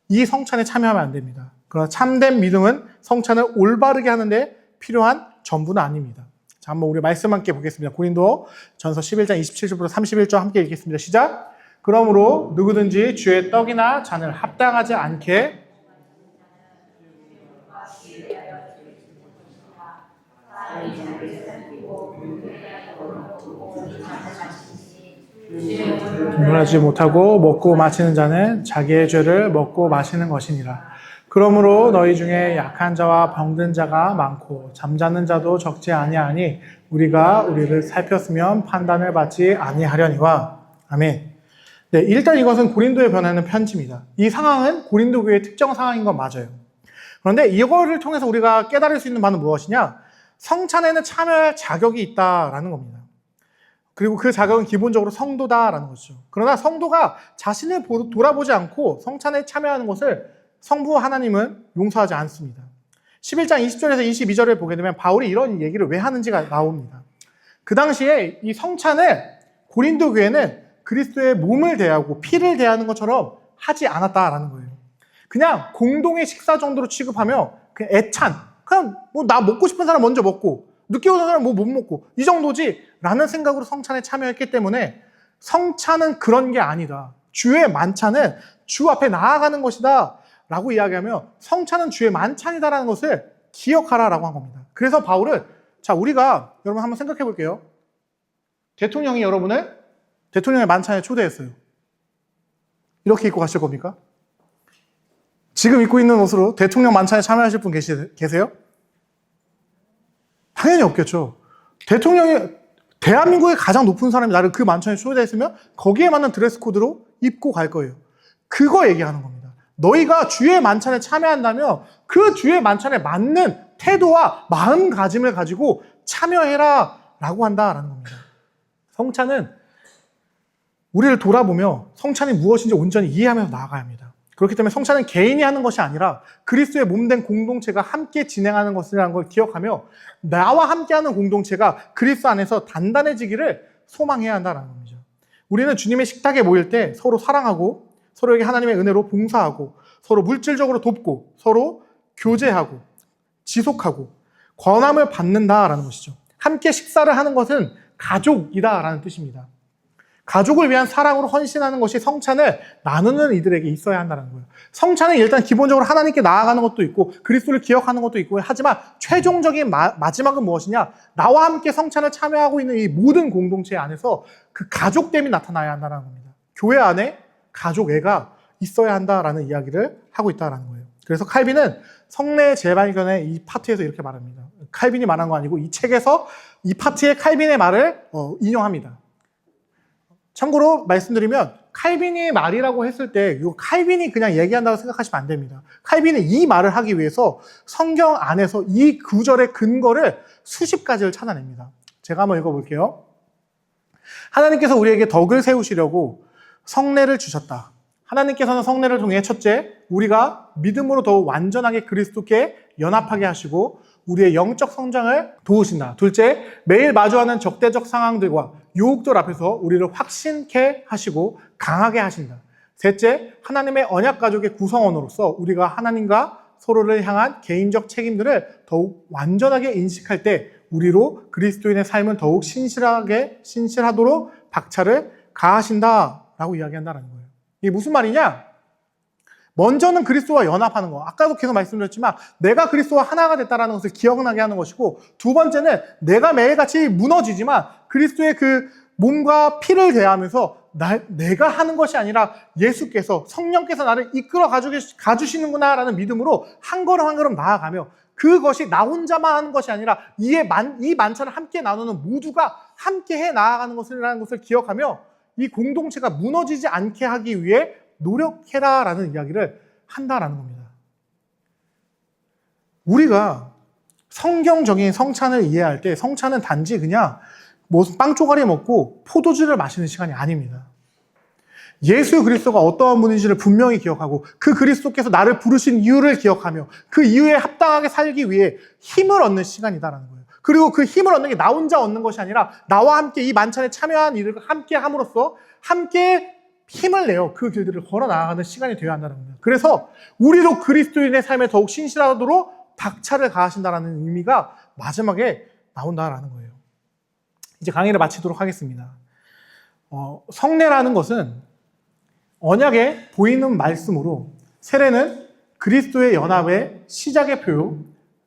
A: 이 성찬에 참여하면 안 됩니다. 그러나 참된 믿음은 성찬을 올바르게 하는데 필요한 전부는 아닙니다. 자, 한번 우리 말씀 함께 보겠습니다. 고린도 전서 11장 27절부터 31절 함께 읽겠습니다. 시작. 그러므로 누구든지 주의 떡이나 잔을 합당하지 않게 분별하지 못하고 먹고 마시는 자는 자기의 죄를 먹고 마시는 것이니라. 그러므로 너희 중에 약한 자와 병든 자가 많고 잠자는 자도 적지 아니하니 우리가 우리를 살폈으면 판단을 받지 아니하려니와. 아멘. 네, 일단 이것은 고린도에 변하는 편지입니다. 이 상황은 고린도 교회의 특정 상황인 건 맞아요. 그런데 이거를 통해서 우리가 깨달을 수 있는 바는 무엇이냐? 성찬에는 참여할 자격이 있다라는 겁니다. 그리고 그 자격은 기본적으로 성도다라는 것이죠. 그러나 성도가 자신을 돌아보지 않고 성찬에 참여하는 것을 성부 하나님은 용서하지 않습니다. 11장 20절에서 22절을 보게 되면 바울이 이런 얘기를 왜 하는지가 나옵니다. 그 당시에 이 성찬을 고린도 교회는 그리스도의 몸을 대하고 피를 대하는 것처럼 하지 않았다라는 거예요. 그냥 공동의 식사 정도로 취급하며 그냥 애찬, 그냥 뭐 나 먹고 싶은 사람 먼저 먹고 늦게 오는 사람 뭐 못 먹고 이 정도지 라는 생각으로 성찬에 참여했기 때문에 성찬은 그런 게 아니다. 주의 만찬은 주 앞에 나아가는 것이다 라고 이야기하며 성찬은 주의 만찬이다라는 것을 기억하라라고 한 겁니다. 그래서 바울은 자 우리가 여러분 한번 생각해 볼게요. 대통령이 여러분을 대통령의 만찬에 초대했어요. 이렇게 입고 가실 겁니까? 지금 입고 있는 옷으로 대통령 만찬에 참여하실 분 계세요? 당연히 없겠죠. 대통령이 대한민국의 가장 높은 사람이 나를 그 만찬에 초대했으면 거기에 맞는 드레스 코드로 입고 갈 거예요. 그거 얘기하는 겁니다. 너희가 주의 만찬에 참여한다면 그 주의 만찬에 맞는 태도와 마음가짐을 가지고 참여해라 라고 한다라는 겁니다. 성찬은 우리를 돌아보며 성찬이 무엇인지 온전히 이해하면서 나아가야 합니다. 그렇기 때문에 성찬은 개인이 하는 것이 아니라 그리스도의 몸된 공동체가 함께 진행하는 것이라는 걸 기억하며 나와 함께하는 공동체가 그리스도 안에서 단단해지기를 소망해야 한다는 겁니다. 우리는 주님의 식탁에 모일 때 서로 사랑하고 서로에게 하나님의 은혜로 봉사하고 서로 물질적으로 돕고 서로 교제하고 지속하고 권함을 받는다라는 것이죠. 함께 식사를 하는 것은 가족이다라는 뜻입니다. 가족을 위한 사랑으로 헌신하는 것이 성찬을 나누는 이들에게 있어야 한다는 거예요. 성찬은 일단 기본적으로 하나님께 나아가는 것도 있고 그리스도를 기억하는 것도 있고 하지만 최종적인 마지막은 무엇이냐? 나와 함께 성찬을 참여하고 있는 이 모든 공동체 안에서 그 가족됨이 나타나야 한다는 겁니다. 교회 안에 가족애가 있어야 한다라는 이야기를 하고 있다는 거예요. 그래서 칼빈은 성례 재발견의 이 파트에서 이렇게 말합니다. 칼빈이 말한 거 아니고 이 책에서 이 파트에 칼빈의 말을 인용합니다. 참고로 말씀드리면 칼빈이 말이라고 했을 때 이 칼빈이 그냥 얘기한다고 생각하시면 안 됩니다. 칼빈은 이 말을 하기 위해서 성경 안에서 이 구절의 근거를 수십 가지를 찾아냅니다. 제가 한번 읽어볼게요. 하나님께서 우리에게 덕을 세우시려고 성례를 주셨다. 하나님께서는 성례를 통해 첫째, 우리가 믿음으로 더욱 완전하게 그리스도께 연합하게 하시고 우리의 영적 성장을 도우신다. 둘째, 매일 마주하는 적대적 상황들과 유혹들 앞에서 우리를 확신케 하시고 강하게 하신다. 셋째, 하나님의 언약 가족의 구성원으로서 우리가 하나님과 서로를 향한 개인적 책임들을 더욱 완전하게 인식할 때 우리로 그리스도인의 삶은 더욱 신실하도록 박차를 가하신다라고 이야기한다는 거예요. 이게 무슨 말이냐? 먼저는 그리스도와 연합하는 거. 아까도 계속 말씀드렸지만 내가 그리스도와 하나가 됐다는 것을 기억나게 하는 것이고 두 번째는 내가 매일같이 무너지지만 그리스도의 그 몸과 피를 대하면서 내가 하는 것이 아니라 예수께서 성령께서 나를 이끌어 가주시는구나라는 믿음으로 한 걸음 한 걸음 나아가며 그것이 나 혼자만 하는 것이 아니라 이 만찬을 함께 나누는 모두가 함께 해 나아가는 것이라는 것을 기억하며 이 공동체가 무너지지 않게 하기 위해 노력해라라는 이야기를 한다라는 겁니다. 우리가 성경적인 성찬을 이해할 때 성찬은 단지 그냥 무슨 빵 쪼가리 먹고 포도주를 마시는 시간이 아닙니다. 예수 그리스도가 어떠한 분인지를 분명히 기억하고 그 그리스도께서 나를 부르신 이유를 기억하며 그 이유에 합당하게 살기 위해 힘을 얻는 시간이다라는 거예요. 그리고 그 힘을 얻는 게 나 혼자 얻는 것이 아니라 나와 함께 이 만찬에 참여한 이들과 함께 함으로써 함께 힘을 내어 그 길들을 걸어 나가는 시간이 되어야 한다는 겁니다. 그래서 우리도 그리스도인의 삶에 더욱 신실하도록 박차를 가하신다는 의미가 마지막에 나온다라는 거예요. 이제 강의를 마치도록 하겠습니다. 성례라는 것은 언약에 보이는 말씀으로, 세례는 그리스도의 연합의 시작의 표요,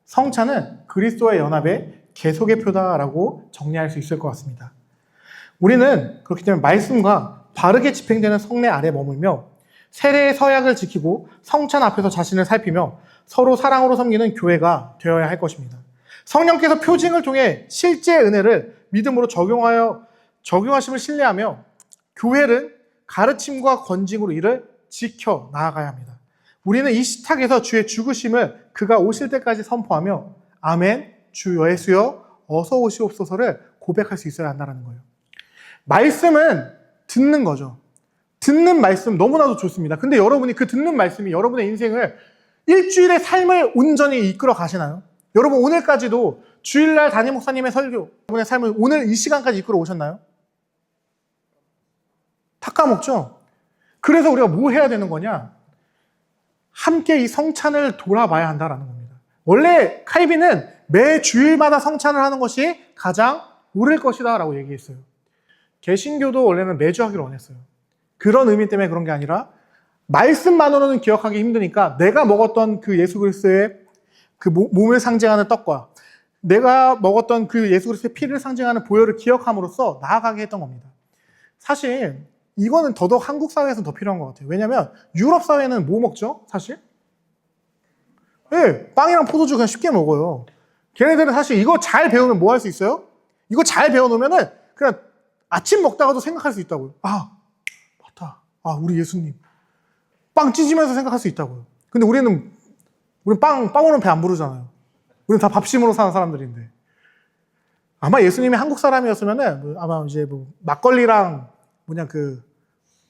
A: 성찬은 그리스도의 연합의 계속의 표다라고 정리할 수 있을 것 같습니다. 우리는 그렇기 때문에 말씀과 바르게 집행되는 성례 아래 머물며 세례의 서약을 지키고 성찬 앞에서 자신을 살피며 서로 사랑으로 섬기는 교회가 되어야 할 것입니다. 성령께서 표징을 통해 실제 은혜를 믿음으로 적용하심을 신뢰하며 교회는 가르침과 권징으로 이를 지켜 나아가야 합니다. 우리는 이 시탁에서 주의 죽으심을 그가 오실 때까지 선포하며 아멘, 주 예수여 어서 오시옵소서를 고백할 수 있어야 한다는 거예요. 말씀은 듣는 거죠. 듣는 말씀 너무나도 좋습니다. 근데 여러분이 그 듣는 말씀이 여러분의 인생을 일주일의 삶을 온전히 이끌어 가시나요? 여러분 오늘까지도 주일날 담임 목사님의 설교, 여러분의 삶을 오늘 이 시간까지 이끌어 오셨나요? 다 까먹죠? 그래서 우리가 뭐 해야 되는 거냐? 함께 이 성찬을 돌아봐야 한다는 겁니다. 원래 칼빈은 매 주일마다 성찬을 하는 것이 가장 옳을 것이다 라고 얘기했어요. 개신교도 원래는 매주 하기로 원했어요. 그런 의미 때문에 그런 게 아니라 말씀만으로는 기억하기 힘드니까 내가 먹었던 그 예수 그리스도의 그 몸을 상징하는 떡과 내가 먹었던 그 예수 그리스도의 피를 상징하는 보혈을 기억함으로써 나아가게 했던 겁니다. 사실 이거는 더더욱 한국 사회에서는 더 필요한 것 같아요. 왜냐하면 유럽 사회는 뭐 먹죠? 사실? 네, 빵이랑 포도주 그냥 쉽게 먹어요. 걔네들은 사실 이거 잘 배우면 뭐 할 수 있어요? 이거 잘 배워놓으면은 그냥 아침 먹다가도 생각할 수 있다고요. 아, 맞다. 아, 우리 예수님. 빵 찢으면서 생각할 수 있다고요. 근데 우리는 빵으로는 배 안 부르잖아요. 우리는 다 밥심으로 사는 사람들인데. 아마 예수님이 한국 사람이었으면은 아마 이제 뭐 막걸리랑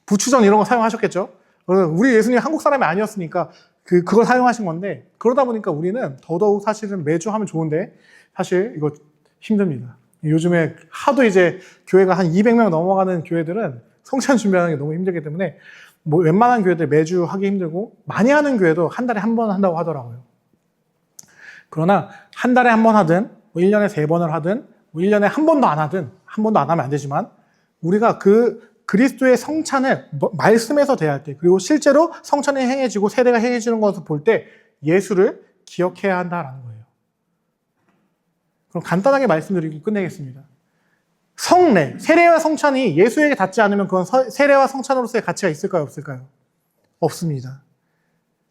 A: 부추전 이런 거 사용하셨겠죠? 우리 예수님이 한국 사람이 아니었으니까 그걸 사용하신 건데, 그러다 보니까 우리는 더더욱 사실은 매주 하면 좋은데, 사실 이거 힘듭니다. 요즘에 하도 이제 교회가 한 200명 넘어가는 교회들은 성찬 준비하는 게 너무 힘들기 때문에, 뭐 웬만한 교회들 매주 하기 힘들고, 많이 하는 교회도 한 달에 한 번 한다고 하더라고요. 그러나 한 달에 한 번 하든, 뭐 1년에 3번을 하든, 뭐 1년에 한 번도 안 하든, 한 번도 안 하면 안 되지만, 우리가 그리스도의 성찬을 말씀에서 대할 때, 그리고 실제로 성찬이 행해지고 세례가 행해지는 것을 볼 때 예수를 기억해야 한다라는 거예요. 그럼 간단하게 말씀드리고 끝내겠습니다. 성례, 세례와 성찬이 예수에게 닿지 않으면 그건 세례와 성찬으로서의 가치가 있을까요? 없을까요? 없습니다.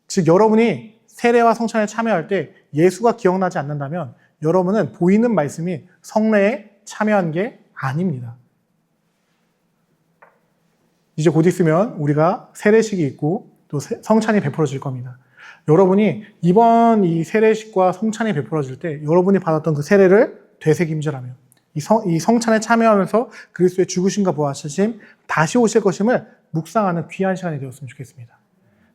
A: 즉 여러분이 세례와 성찬에 참여할 때 예수가 기억나지 않는다면 여러분은 보이는 말씀이 성례에 참여한 게 아닙니다. 이제 곧 있으면 우리가 세례식이 있고 또 성찬이 베풀어질 겁니다. 여러분이 이번 이 세례식과 성찬이 베풀어질 때 여러분이 받았던 그 세례를 되새김질하며 이 성찬에 참여하면서 그리스도의 죽으심과 부활하심, 다시 오실 것임을 묵상하는 귀한 시간이 되었으면 좋겠습니다.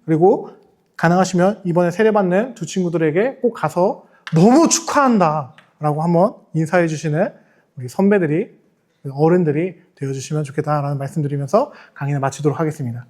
A: 그리고 가능하시면 이번에 세례받는 두 친구들에게 꼭 가서 너무 축하한다 라고 한번 인사해 주시는 우리 선배들이, 어른들이 되어주시면 좋겠다라는 말씀드리면서 강의를 마치도록 하겠습니다.